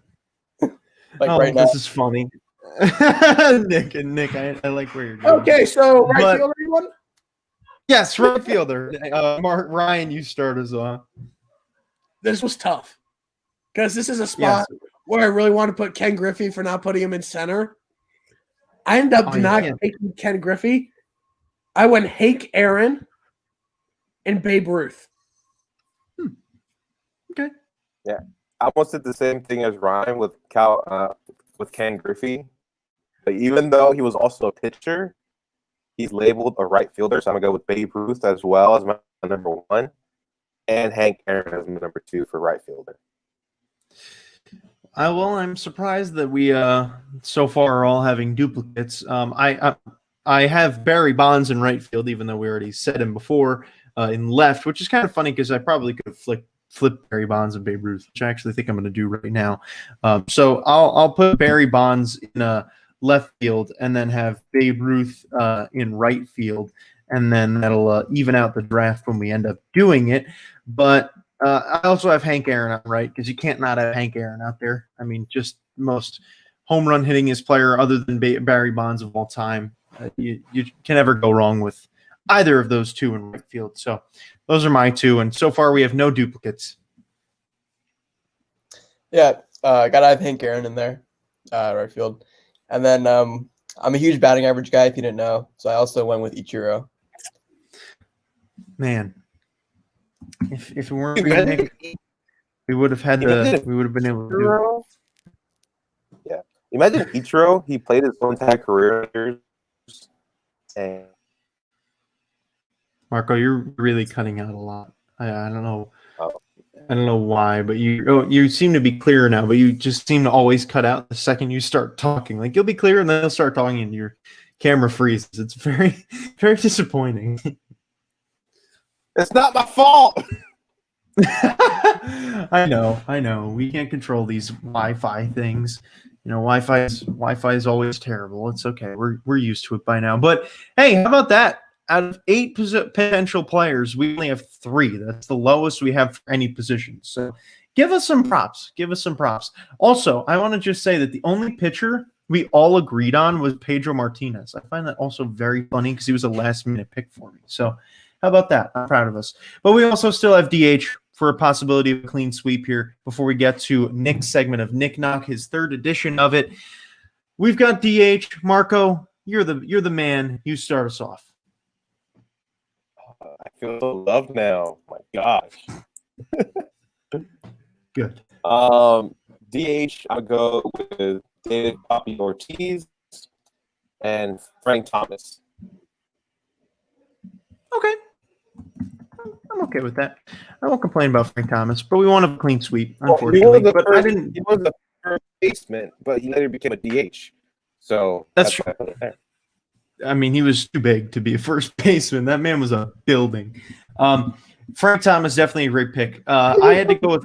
Right now. This is funny. Nick, I like where you're going. Okay, so right fielder, anyone? Yes, right fielder. Ryan, you start us off. This was tough because this is a spot where I really want to put Ken Griffey for not putting him in center. I ended up not taking Ken Griffey. I went Hank Aaron and Babe Ruth. Okay. Yeah, I almost did the same thing as Ryan with Ken Griffey. But even though he was also a pitcher, he's labeled a right fielder, so I'm gonna go with Babe Ruth as well as my number 1. And Hank Aaron as my number 2 for right fielder. I'm surprised that we so far are all having duplicates. I have Barry Bonds in right field, even though we already said him before in left, which is kind of funny because I probably could have flipped Barry Bonds and Babe Ruth, which I actually think I'm going to do right now. So I'll put Barry Bonds in left field and then have Babe Ruth in right field. And then that'll even out the draft when we end up doing it. But I also have Hank Aaron on right because you can't not have Hank Aaron out there. I mean, just most home run hittingest player other than Barry Bonds of all time. You can never go wrong with either of those 2 in right field. So those are my 2. And so far we have no duplicates. Yeah, gotta have Hank Aaron in there, right field. And then I'm a huge batting average guy, if you didn't know. So I also went with Ichiro. Man, if it weren't for Nick, we would have been able to do it. Yeah, imagine Ichiro. He played his whole entire career. And Marco, you're really cutting out a lot. I don't know. I don't know why, but you seem to be clearer now. But you just seem to always cut out the second you start talking. Like you'll be clear, and then you'll start talking, and your camera freezes. It's very, very disappointing. It's not my fault. I know. We can't control these Wi-Fi things. You know, Wi-Fi is always terrible. It's okay. We're used to it by now. But hey, how about that? Out of 8 potential players, we only have 3. That's the lowest we have for any position. So give us some props. Also, I want to just say that the only pitcher we all agreed on was Pedro Martinez. I find that also very funny because he was a last-minute pick for me. So how about that? I'm proud of us. But we also still have DH for a possibility of a clean sweep here before we get to Nick's segment of Nick Knock, his 3rd edition of it. We've got DH. Marco, you're the man. You start us off. I feel so loved now. My gosh. Good. DH, I'll go with David Poppy Ortiz and Frank Thomas. Okay. I'm okay with that. I won't complain about Frank Thomas, but we want a clean sweep, unfortunately. He was the first baseman, but he later became a DH. So that's true. why I put it there. I mean, he was too big to be a first baseman. That man was a building. Frank Thomas, definitely a great pick. I had to go with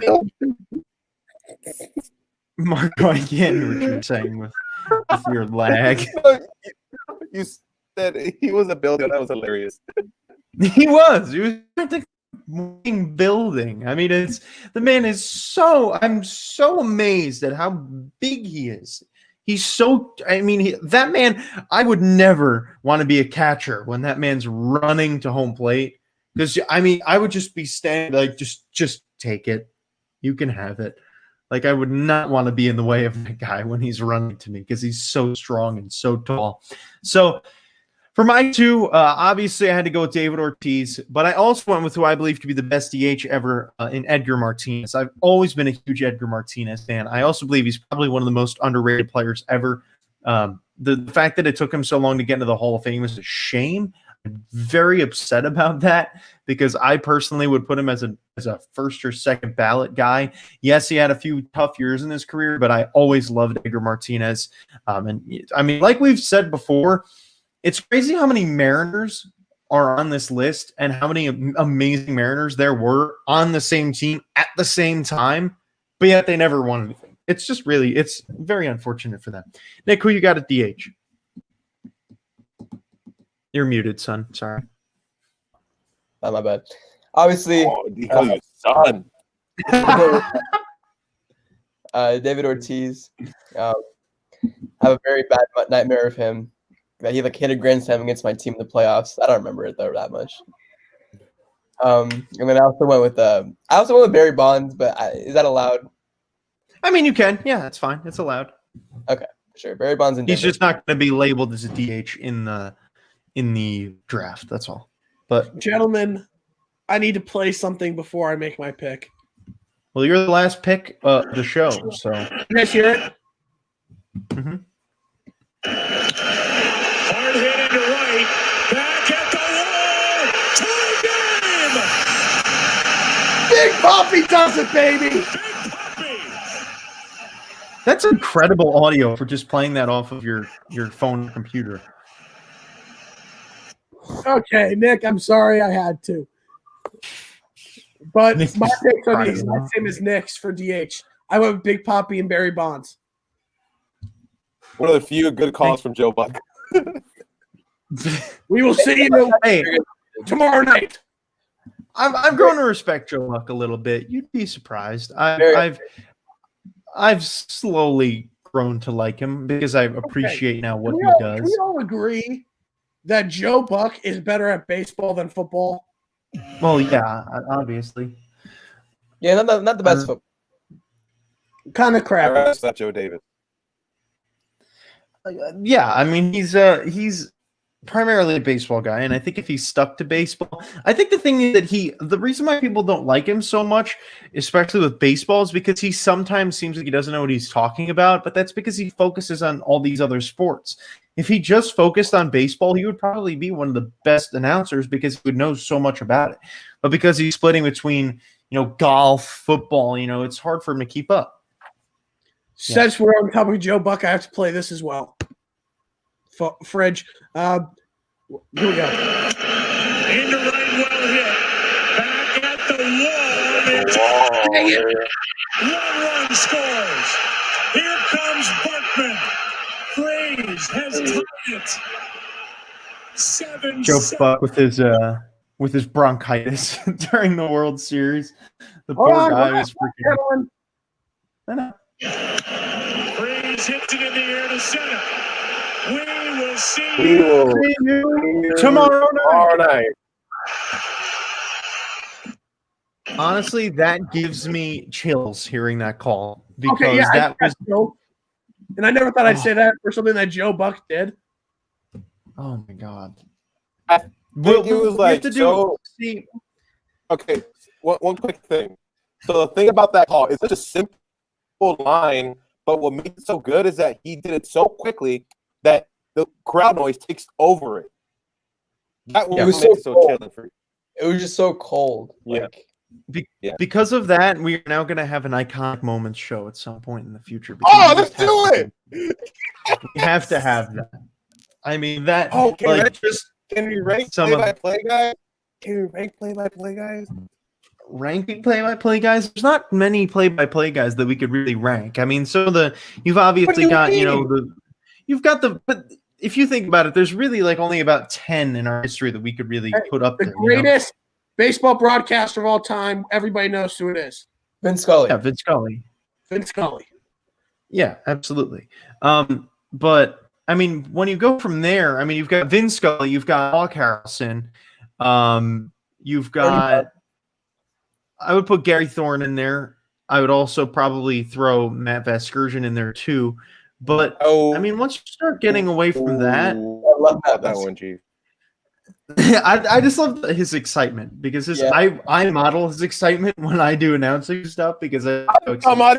Marco. I can't hear what you're saying with your lag. You said he was a building. That was hilarious. He was winning building. I mean, the man is so. I'm so amazed at how big he is. He's so. I mean, that man. I would never want to be a catcher when that man's running to home plate. Because I mean, I would just be standing like, just take it. You can have it. Like, I would not want to be in the way of that guy when he's running to me because he's so strong and so tall. So for my two, obviously I had to go with David Ortiz, but I also went with who I believe to be the best DH ever in Edgar Martinez. I've always been a huge Edgar Martinez fan. I also believe he's probably one of the most underrated players ever. The fact that it took him so long to get into the Hall of Fame is a shame. I'm very upset about that because I personally would put him as a first or second ballot guy. Yes, he had a few tough years in his career, but I always loved Edgar Martinez. And I mean, like we've said before, it's crazy how many Mariners are on this list and how many amazing Mariners there were on the same team at the same time, but yet they never won anything. It's just really, it's very unfortunate for them. Nick, who you got at DH? You're muted, son. Sorry. Not my bad. Obviously, son. David Ortiz. I have a very bad nightmare of him. He hit a grand slam against my team in the playoffs. I don't remember it though that much. And then I also went with Barry Bonds, but is that allowed? I mean, you can. Yeah, that's fine. It's allowed. Okay, sure. Barry Bonds and he's just not going to be labeled as a DH in the draft. That's all. But gentlemen, I need to play something before I make my pick. Well, you're the last pick of the show, so you guys hear it? Mm-hmm. Hard hit into right. Back at the wall. Tie game. Big Poppy does it, baby. Big Poppy. That's incredible audio for just playing that off of your phone or computer. Okay, Nick, I'm sorry I had to. But my picks are the exact same as Nick's for DH. I went with Big Poppy and Barry Bonds. One of the few good calls from Joe Buck. We will see you tomorrow night. I'm growing to respect Joe Buck a little bit. You'd be surprised. I've slowly grown to like him because I appreciate now what he does. Can we all agree that Joe Buck is better at baseball than football? Well, yeah, obviously. Yeah, not the best football. Kind of crap. That's not Joe Davis. Yeah, I mean he's primarily a baseball guy, and I think if he stuck to baseball, I think the thing is that the reason why people don't like him so much, especially with baseball, is because he sometimes seems like he doesn't know what he's talking about, but that's because he focuses on all these other sports. If he just focused on baseball, he would probably be one of the best announcers because he would know so much about it. But because he's splitting between, golf, football, it's hard for him to keep up. Since we're on top of Joe Buck, I have to play this as well. Fridge. Here we go. Into right, well hit. Back at the wall. One run scores. Here comes Barkman. Freeze has tied it. 7-7. Joe Buck with his bronchitis during the World Series. The poor guy was freaking. I know. Freeze hits it in the air to center. We will see you tomorrow night. Honestly, that gives me chills hearing that call because that was. And I never thought I'd say that for something that Joe Buck did. Oh my God! It was like so. Okay, one quick thing. So the thing about that call is such a simple line, but what makes it so good is that he did it so quickly that the crowd noise takes over it. That was so chilling for you. It was just so cold. Yeah. Because of that, we are now going to have an iconic moments show at some point in the future. Let's do it! We have to have that. I mean, that. Can we rank play-by-play guys? Can we rank play-by-play guys? Ranking play-by-play guys? There's not many play-by-play guys that we could really rank. I mean, you've obviously got, but if you think about it, there's really like only about 10 in our history that we could really put up there. The greatest baseball broadcaster of all time. Everybody knows who it is. Vince Scully. Yeah, Vince Scully. Vince Scully. Yeah, absolutely. But I mean, when you go from there, I mean, you've got Vince Scully, you've got Hawk Harrelson, you've got. I would put Gary Thorne in there. I would also probably throw Matt Vasgersian in there too. But I mean, once you start getting away from that, I love that one, G. I just love his excitement because I model his excitement when I do announcing stuff because Come on,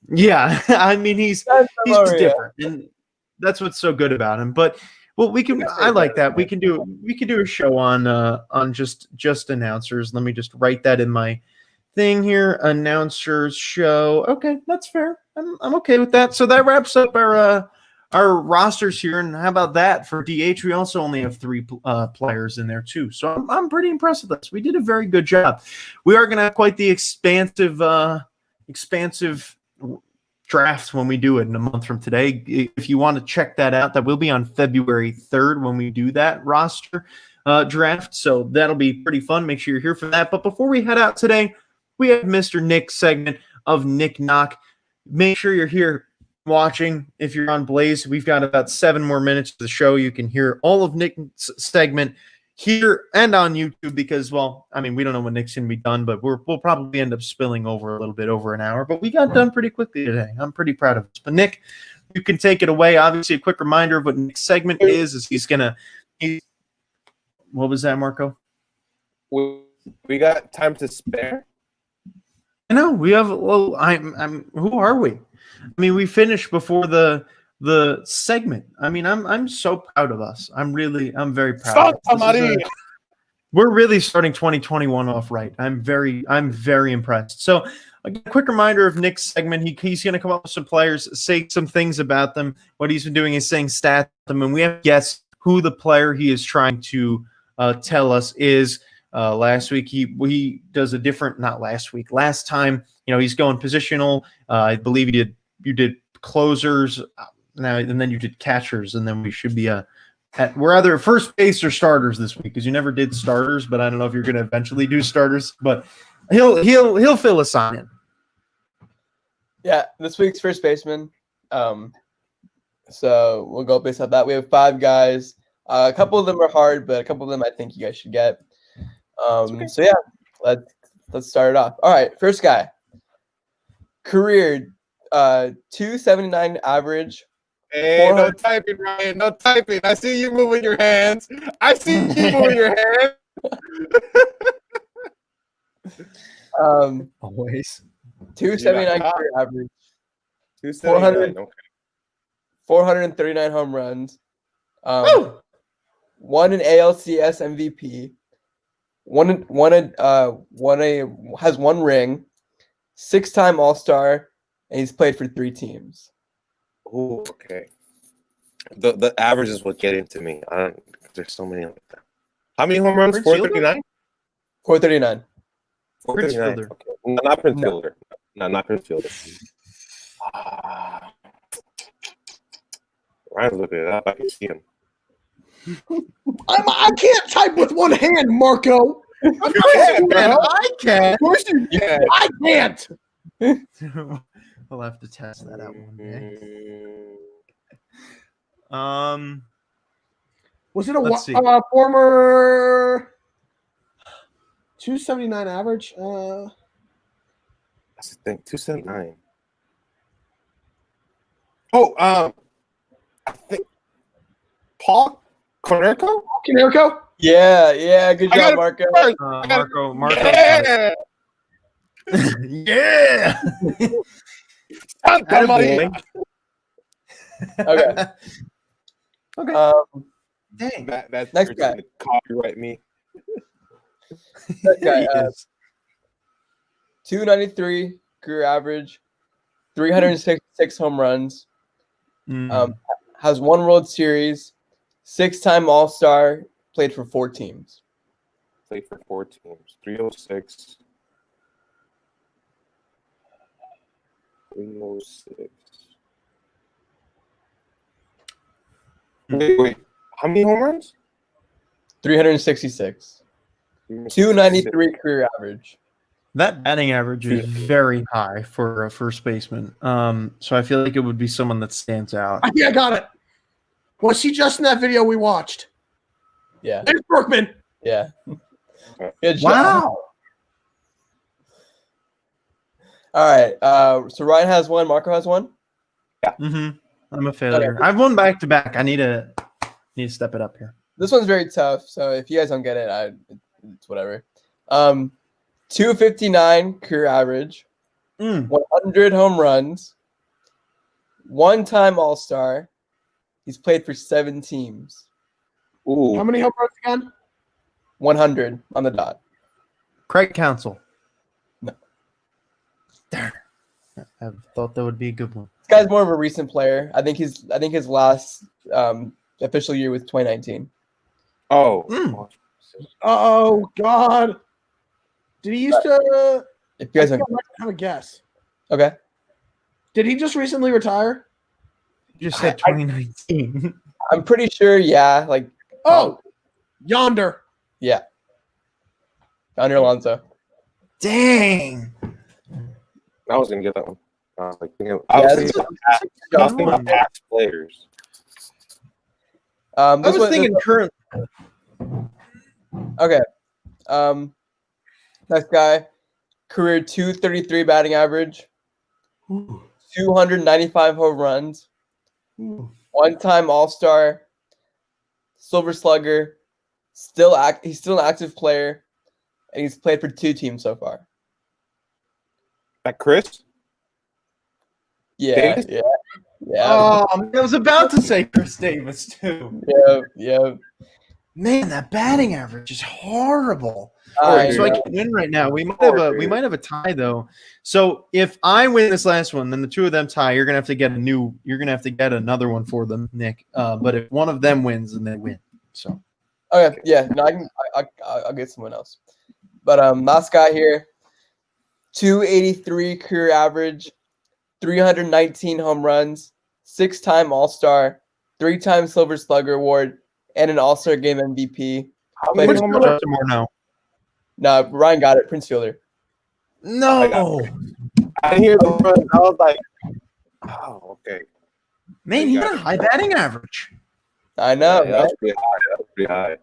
yeah. I mean, he's just different, and that's what's so good about him. But well, I like that. We can do a show on just announcers. Let me just write that in my thing here. Announcers show. Okay, that's fair. I'm okay with that. So that wraps up our rosters here. And how about that for DH? We also only have 3 players in there too. So I'm pretty impressed with this. We did a very good job. We are going to have quite the expansive draft when we do it in a month from today. If you want to check that out, that will be on February 3rd when we do that roster draft. So that'll be pretty fun. Make sure you're here for that. But before we head out today, we have Mr. Nick's segment of Nick Knock. Make sure you're here watching. If you're on Blaze, we've got about 7 more minutes of the show. You can hear all of Nick's segment here and on YouTube because, well, I mean, we don't know when Nick's going to be done, but we'll probably end up spilling over a little bit over an hour. But we got done pretty quickly today. I'm pretty proud of us. But Nick, you can take it away. Obviously, a quick reminder of what Nick's segment is he's going to – what was that, Marco? We got time to spare? I know. We have – well, I'm who are we? I mean, we finished before the segment. I mean, I'm so proud of us. I'm very proud of us. We're really starting 2021 off right. I'm very impressed. So a quick reminder of Nick's segment. He's going to come up with some players, say some things about them. What he's been doing is saying stats them, and we have to guess who the player he is trying to tell us is. Last week he does a different. Not last week. Last time, he's going positional. I believe you did closers now, and then you did catchers, and then we should be we're either first base or starters this week because you never did starters, but I don't know if you're going to eventually do starters. But he'll fill us on in. Yeah, this week's first baseman. So we'll go based on that. We have 5 guys. A couple of them are hard, but a couple of them I think you guys should get. Okay. So yeah, let's start it off. All right, first guy. Career 279 average. Hey, no typing, Ryan. No typing. I see you moving your hands. I see you moving your hands. Always. 279 career average. 279. 439 home runs. Won an ALCS MVP. Has 1 ring. 6-time All-Star, and he's played for 3 teams. Oh, okay. The average is what getting to me. There's so many like that. How many home runs? 439? 439. 439. Okay. No, not Prince Fielder. No, not Prince Fielder. Ryan's looking it up. I can see him. I can't type with one hand, Marco. I can. Of course you can. I can't. We'll have to test that out one day. Was it a former 279 average? That's the thing. 279. Oh, I think Paul Konerko? Konerko? Yeah. Good job, Marco. Marco. Yeah. Yeah. Okay. Okay. Dang. That's next guy. Copyright me. Next guy. 293 career average, 366 home runs. Has 1 World Series, 6-time All-Star, played for 4 teams. Played for 4 teams. 306. 306. Wait. How many home runs? 366. .293 career average. That batting average is very high for a first baseman. So I feel like it would be someone that stands out. Yeah, I got it. Was he just in that video we watched? Yeah. There's Brookman. Yeah. Good job. Wow. All right. So Ryan has one. Marco has one. Mm-hmm. I'm a failure. I've won back to back. I need to step it up here. This one's very tough. So if you guys don't get it, it's whatever. 259 career average, 100 home runs, one-time All-Star. He's played for 7 teams. Ooh. How many home runs again? 100 on the dot. Craig Counsell. No. Darn. I thought that would be a good one. This guy's more of a recent player. I think his last official year was 2019. Oh. Oh God! Did he used to? If you guys I don't, have a guess. okay. Did he just recently retire? You just said 2019. I'm pretty sure. Yeah. Like. Oh, Yonder. Yeah. Yonder Alonso. Dang. I was gonna get that one. I was thinking about past players. I was thinking current. Okay. Next guy, career 233 batting average, 295 home runs, one-time All-Star, Silver Slugger, he's still an active player, and he's played for 2 teams so far. That Chris? Yeah, Davis? yeah. I was about to say Chris Davis too. Yeah. Man, that batting average is horrible. I So I know. can win right now. We might have a tie though. So if I win this last one, then the two of them tie. You're gonna have to get another one for them, Nick. But if one of them wins, then they win. So Okay, yeah. No, I'll get someone else. But last guy here, 283 career average, 319 home runs, 6-time All-Star, 3-time Silver Slugger Award, and an All-Star Game MVP. Many which home one runs? more now? No, Ryan got it. Prince Fielder. No, I didn't hear the run. I was like, oh, okay. man, he got a high batting average. I know. Yeah, that was pretty high.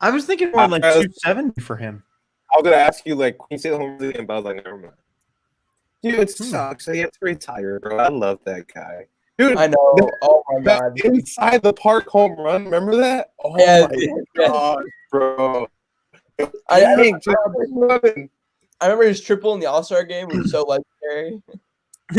I was thinking more like 270 for him. I was gonna ask you, like, can you say the home run again? But I was like, never mind. Dude, it sucks. He gets retired, bro. I love that guy. Dude, I know. Oh my that god. inside the park home run, remember that? Oh Yeah, my yeah. god, bro. I I remember his triple in the All-Star game was so legendary.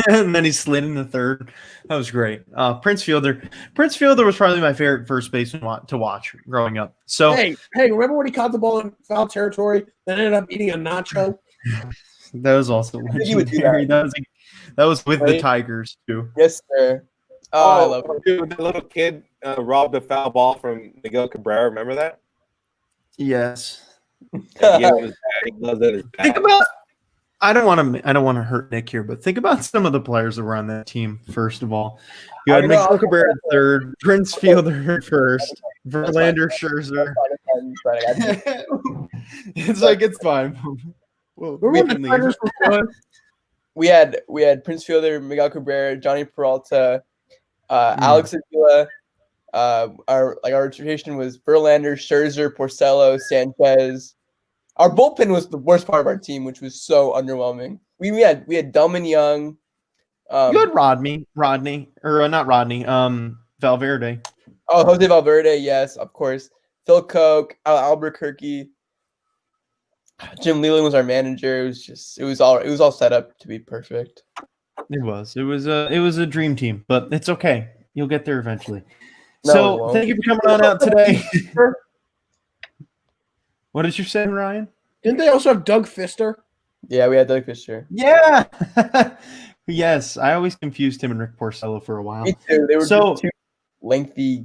And then he slid in the third. That was great. Prince Fielder was probably my favorite first baseman to watch growing up. So Hey, remember when he caught the ball in foul territory, then ended up eating a nacho? that was also think he would do legendary. That was with the Tigers too. Yes, sir. Oh, I love it. dude, the little kid robbed a foul ball from Miguel Cabrera. Remember that? Yes. Yeah, he was bad. He loves it as Think bad. about. I don't want to hurt Nick here, but think about some of the players that were on that team. First of all, you had Miguel Cabrera at third, Prince Fielder at first, Verlander, Scherzer. It's like it's fine. Well, we Remember can the leave. Tigers were good? We had Prince Fielder, Miguel Cabrera, Johnny Peralta, Alex Avila. Our rotation was Verlander, Scherzer, Porcello, Sanchez. Our bullpen was the worst part of our team, which was so underwhelming. We had Delman Young. You had Rodney, or not Rodney, Valverde. Oh, Jose Valverde, yes, of course. Phil Koch, Albuquerque. Jim Leland was our manager. It was all set up to be perfect. It was a dream team, but it's okay. You'll get there eventually. No, it So won't. thank you for coming on out today. What did you say, Ryan? Didn't they also have Doug Fister? Yeah, we had Doug Fisher. Yeah. Yes, I always confused him and Rick Porcello for a while. Me too. They were So- just two lengthy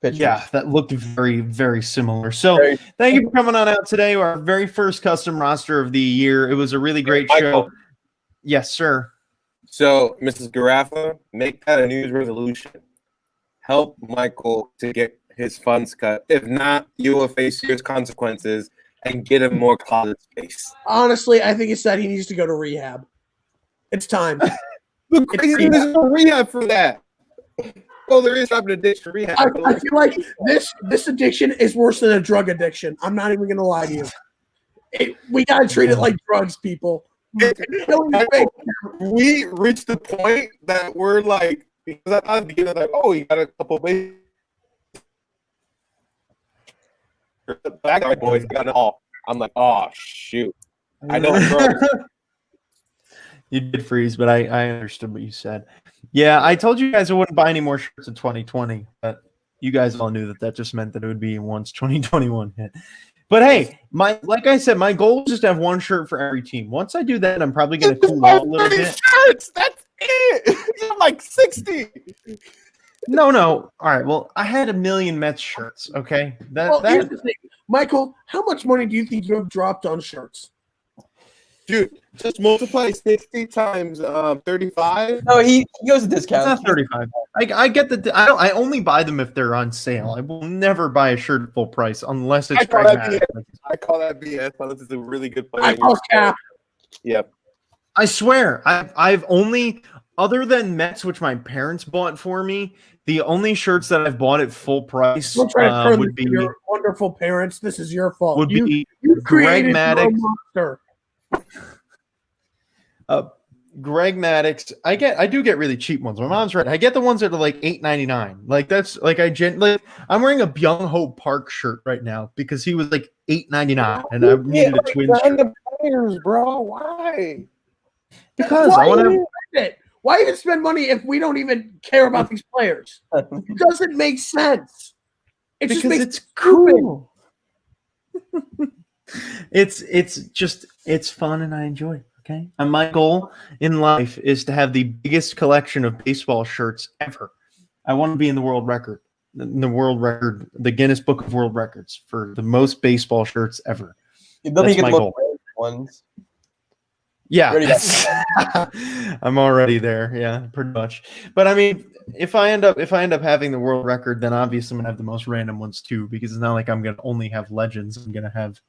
pitchers. Yeah, that looked very, very similar. So Very- thank you for coming on out today. Our very first custom roster of the year. It was a really great Michael. show. Yes, sir. So, Mrs. Garaffa, make that a New Year's resolution. Help Michael to get his funds cut. If not, you will face serious consequences and get him more closet space. Honestly, I think it's that he needs to go to rehab. It's time. The crazy thing is no rehab for that. Oh, there is an addiction rehab. I feel like this addiction is worse than a drug addiction. I'm not even going to lie to you. We got to treat it like drugs, people. We reached the point that we're like, because I thought at the beginning, like, oh, you got a couple babies. Back guy boys got it all. I'm like, oh shoot. I know it's gross. You did freeze, but I understood what you said. Yeah, I told you guys I wouldn't buy any more shirts in 2020, but you guys all knew that just meant that it would be once 2021 hit. But hey, like I said, my goal is just to have one shirt for every team. Once I do that, I'm probably going to cool off a little bit. Shirts, that's it. You're like 60. No. All right. Well, I had 1 million Mets shirts. Okay. Here's the thing. Michael, how much money do you think you have dropped on shirts? Dude, just multiply 60 times 35. No, he goes a discount. It's not 35. I get I only buy them if they're on sale. I will never buy a shirt at full price unless it's pragmatic. I call that BS. This is a really good player. I call cap. Yep. I swear, I've only, other than Mets, which my parents bought for me, the only shirts that I've bought at full price Don't try to turn would be your wonderful parents. This is your fault. Would be you Greg created Maddox. your monster. Greg Maddox. I do get really cheap ones. My mom's right. I get the ones that are like $8.99. Like that's like I'm wearing a Byung Ho Park shirt right now because he was like $8.99 and I needed a Twins shirt. Players, bro. Why? Because why I want even spend it? Why even spend money if we don't even care about these players? It doesn't make sense. It just because makes it's cool. it's fun and I enjoy it. Okay. And my goal in life is to have the biggest collection of baseball shirts ever. I want to be in the world record, the Guinness Book of World Records for the most baseball shirts ever. That's my goal. Ones. Yeah. I'm already there. Yeah, pretty much. But I mean, if I end up having the world record, then obviously I'm gonna have the most random ones too, because it's not like I'm gonna only have legends. I'm gonna have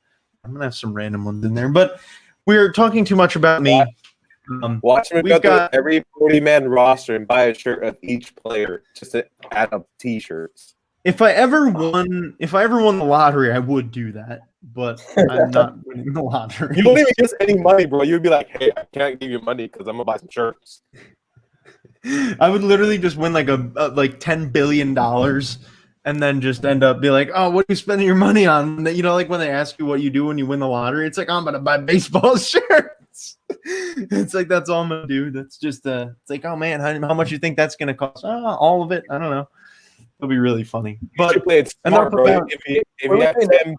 some random ones in there. But we're talking too much about me. Watch me go through every 40-man roster and buy a shirt of each player just to add up T-shirts. If I ever won the lottery, I would do that. But I'm not winning the lottery. You don't even get any money, bro. You'd be like, "Hey, I can't give you money because I'm gonna buy some shirts." I would literally just win like like $10 billion, and then just end up be like, "Oh, what are you spending your money on?" You know, like when they ask you what you do when you win the lottery, it's like, "I'm gonna buy baseball shirts." It's like that's all I'm gonna do. That's just it's like, "Oh man, how much you think that's gonna cost?" All of it. I don't know. It'll be really funny. But you should play it smart, bro. If you have 10,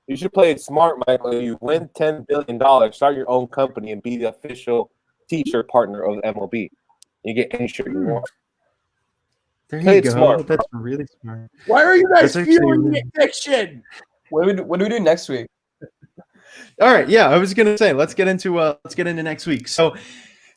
you should play it smart, Michael. You win $10 billion, start your own company, and be the official T-shirt partner of MLB. You get any shirt you want. There you go. Smart, that's really smart. Why are you guys fueling the addiction? What do we do next week? All right, yeah, I was gonna say let's get into next week. So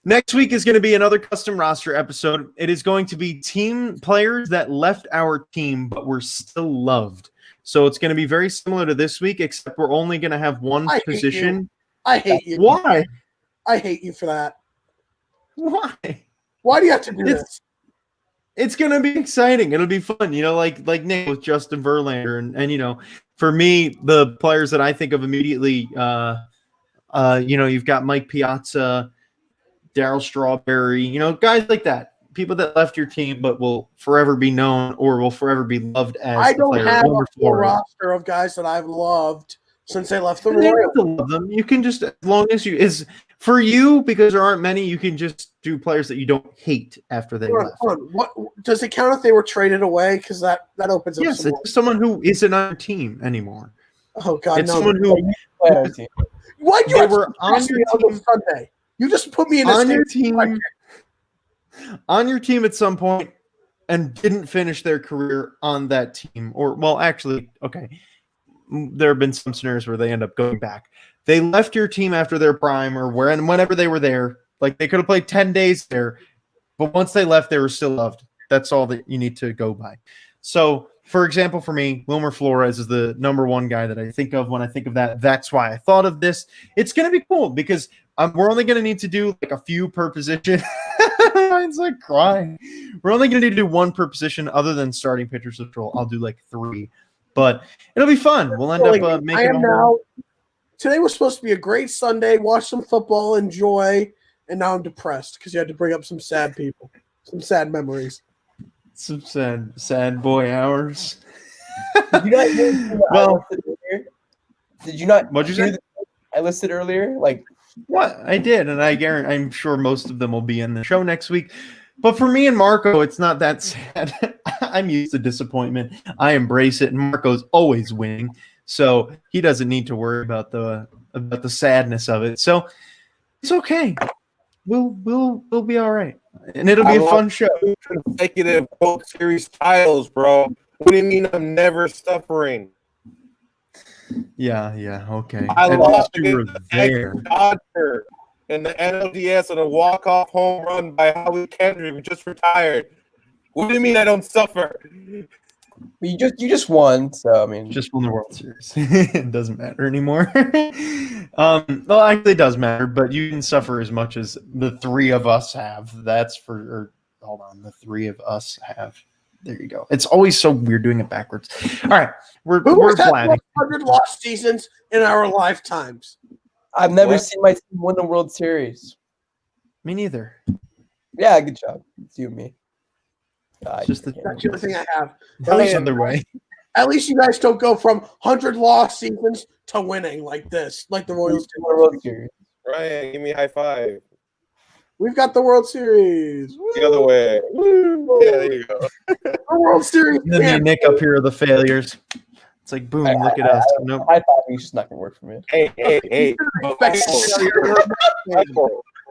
next week is going to be another custom roster episode. It is going to be team players that left our team but were still loved. So it's going to be very similar to this week, except we're only going to have one position. I hate you. Why? I hate you for that. Why? Why do you have to do this? It's going to be exciting. It'll be fun. You know, like Nick with Justin Verlander. And you know, for me, the players that I think of immediately, you know, you've got Mike Piazza, Darryl Strawberry, you know, guys like that. People that left your team but will forever be known or will forever be loved as I don't have a full roster of guys that I've loved since they left the Royals. You don't have to love them. You can just, as long as for you, because there aren't many, you can just do players that you don't hate after they left. What does it count if they were traded away? Because that opens up. Yes, it's someone who isn't on your team anymore. Oh God, it's someone who. Why'd you were on your team Sunday? You just put me in on your team. On your team at some point and didn't finish their career on that team. Or, well, actually, okay. There have been some scenarios where they end up going back. They left your team after their prime or whenever they were there. Like, they could have played 10 days there. But once they left, they were still loved. That's all that you need to go by. So for example, for me, Wilmer Flores is the number one guy that I think of when I think of that. That's why I thought of this. It's going to be cool because we're only going to need to do like a few per position. It's like crying. We're only going to need to do one per position other than starting pitchers. I'll do like 3. But it'll be fun. We'll end up making I am now. Today was supposed to be a great Sunday. Watch some football, enjoy, and now I'm depressed because you had to bring up some sad people, some sad memories, some sad boy hours. Did you not hear well, did you not? What'd you say? I listed earlier, like what I did, and I'm sure most of them will be in the show next week. But for me and Marco, it's not that sad. I'm used to disappointment. I embrace it, and Marco's always winning, so he doesn't need to worry about the sadness of it. So it's okay. We'll be all right, and it'll be a fun show. Consecutive World Series titles, bro. What do you mean I'm never suffering? Yeah, okay. I lost you there. Dodger in the NLDS on a walk-off home run by Howie Kendrick, who just retired. What do you mean I don't suffer? You just won, so I mean, just won the World Series. It doesn't matter anymore. Well, actually, it does matter, but you didn't suffer as much as the 3 of us have. That's for. Hold on, the 3 of us have. There you go. It's always so weird doing it backwards. All right, we're planning 100 lost seasons in our lifetimes. I've never seen my team win the World Series. Me neither. Yeah, good job. It's you and me. Just that's the only thing I have. At least you guys don't go from 100 lost seasons to winning like this, like the Royals do. World Series. Ryan, give me a high five. We've got the World Series. The other way. Woo. Yeah, there you go. The World Series. And then Nick up here are the failures. It's like, boom, look at us. Nope. High fiving is just not going to work for me. Hey.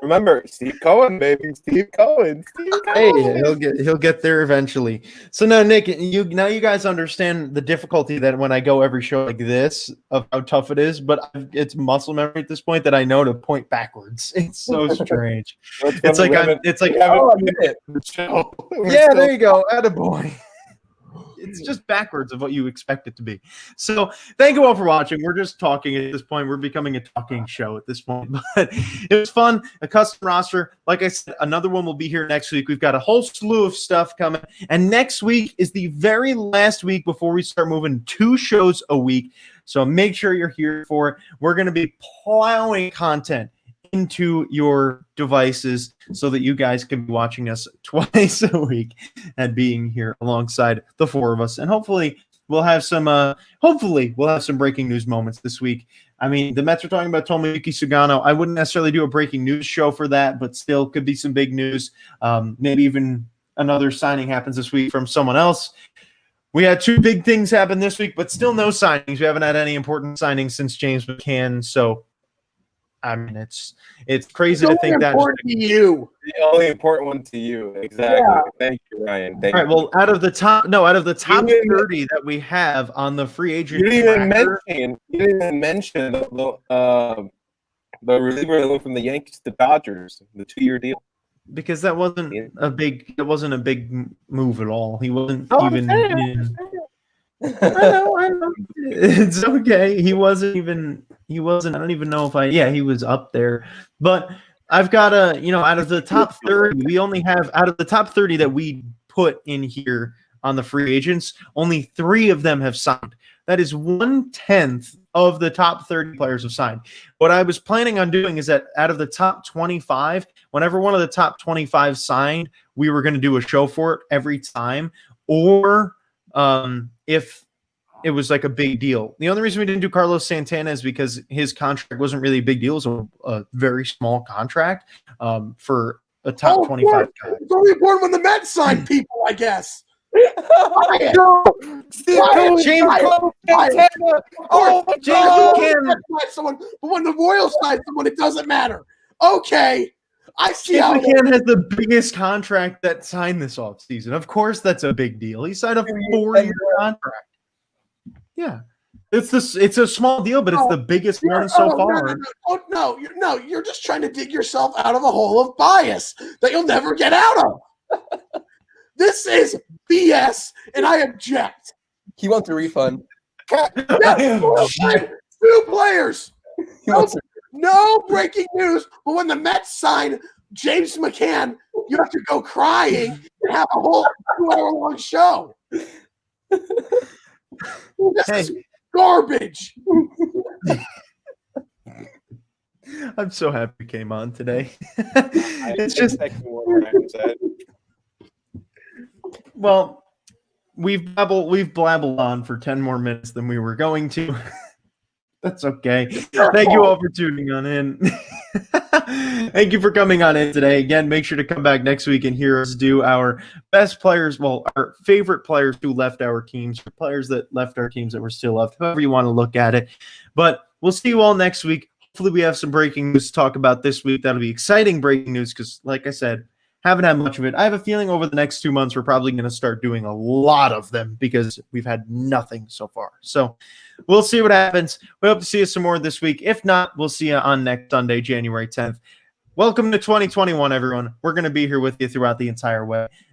Remember, Steve Cohen, baby. Steve Cohen. Hey, he'll get there eventually. So now, Nick, you guys understand the difficulty that when I go every show like this of how tough it is, but it's muscle memory at this point that I know to point backwards. It's so strange. It's like yeah, there you go. Attaboy. It's just backwards of what you expect it to be. So thank you all for watching. We're just talking at this point. We're becoming a talking show at this point. But it was fun. A custom roster. Like I said, another one will be here next week. We've got a whole slew of stuff coming. And next week is the very last week before we start moving 2 shows a week. So make sure you're here for it. We're going to be plowing content into your devices so that you guys can be watching us twice a week and being here alongside the 4 of us. And hopefully we'll have some breaking news moments this week. I mean, the Mets are talking about Tomoyuki Sugano. I wouldn't necessarily do a breaking news show for that, but still could be some big news. Maybe even another signing happens this week from someone else. We had 2 big things happen this week, but still no signings. We haven't had any important signings since James McCann. So I mean, it's crazy to think that. Important to you. The only important one to you. Exactly. Yeah. Thank you, Ryan. All right. Well, out of the top 30 that we have on the free agent, you didn't even mention the reliever that went from the Yankees to Dodgers, the 2-year deal. Because that wasn't a big move at all. He wasn't even. I know. It's okay. He wasn't. I don't even know if he was up there. But I've got out of the top 30, we only have out of the top 30 that we put in here on the free agents, only 3 of them have signed. That is 1/10 of the top 30 players have signed. What I was planning on doing is that out of the top 25, whenever one of the top 25 signed, we were going to do a show for it every time. Or if it was like a big deal. The only reason we didn't do Carlos Santana is because his contract wasn't really a big deal. It was a very small contract for a top 25 guy. It's only important when the Mets sign people, I guess. James someone, but when the Royals sign someone, it doesn't matter. Okay. I see how McCann has the biggest contract that signed this offseason. Of course, that's a big deal. He signed a 4-year contract. Yeah, it's a small deal, but it's the biggest one so far. No, you're just trying to dig yourself out of a hole of bias that you'll never get out of. This is BS, and I object. He wants a refund. Two players. He wants a No breaking news, but when the Mets sign James McCann, you have to go crying and have a whole 2-hour-long show. This is garbage. I'm so happy you came on today. It's just well, we've blabbled on for 10 more minutes than we were going to. That's okay. Thank you all for tuning on in. Thank you for coming on in today. Again, make sure to come back next week and hear us do our best players, well, our favorite players who left our teams, or players that left our teams that were still left, however you want to look at it. But we'll see you all next week. Hopefully we have some breaking news to talk about this week. That'll be exciting breaking news because, like I said, haven't had much of it. I have a feeling over the next 2 months, we're probably going to start doing a lot of them because we've had nothing so far. So we'll see what happens. We hope to see you some more this week. If not, we'll see you on next Sunday, January 10th. Welcome to 2021, everyone. We're going to be here with you throughout the entire way.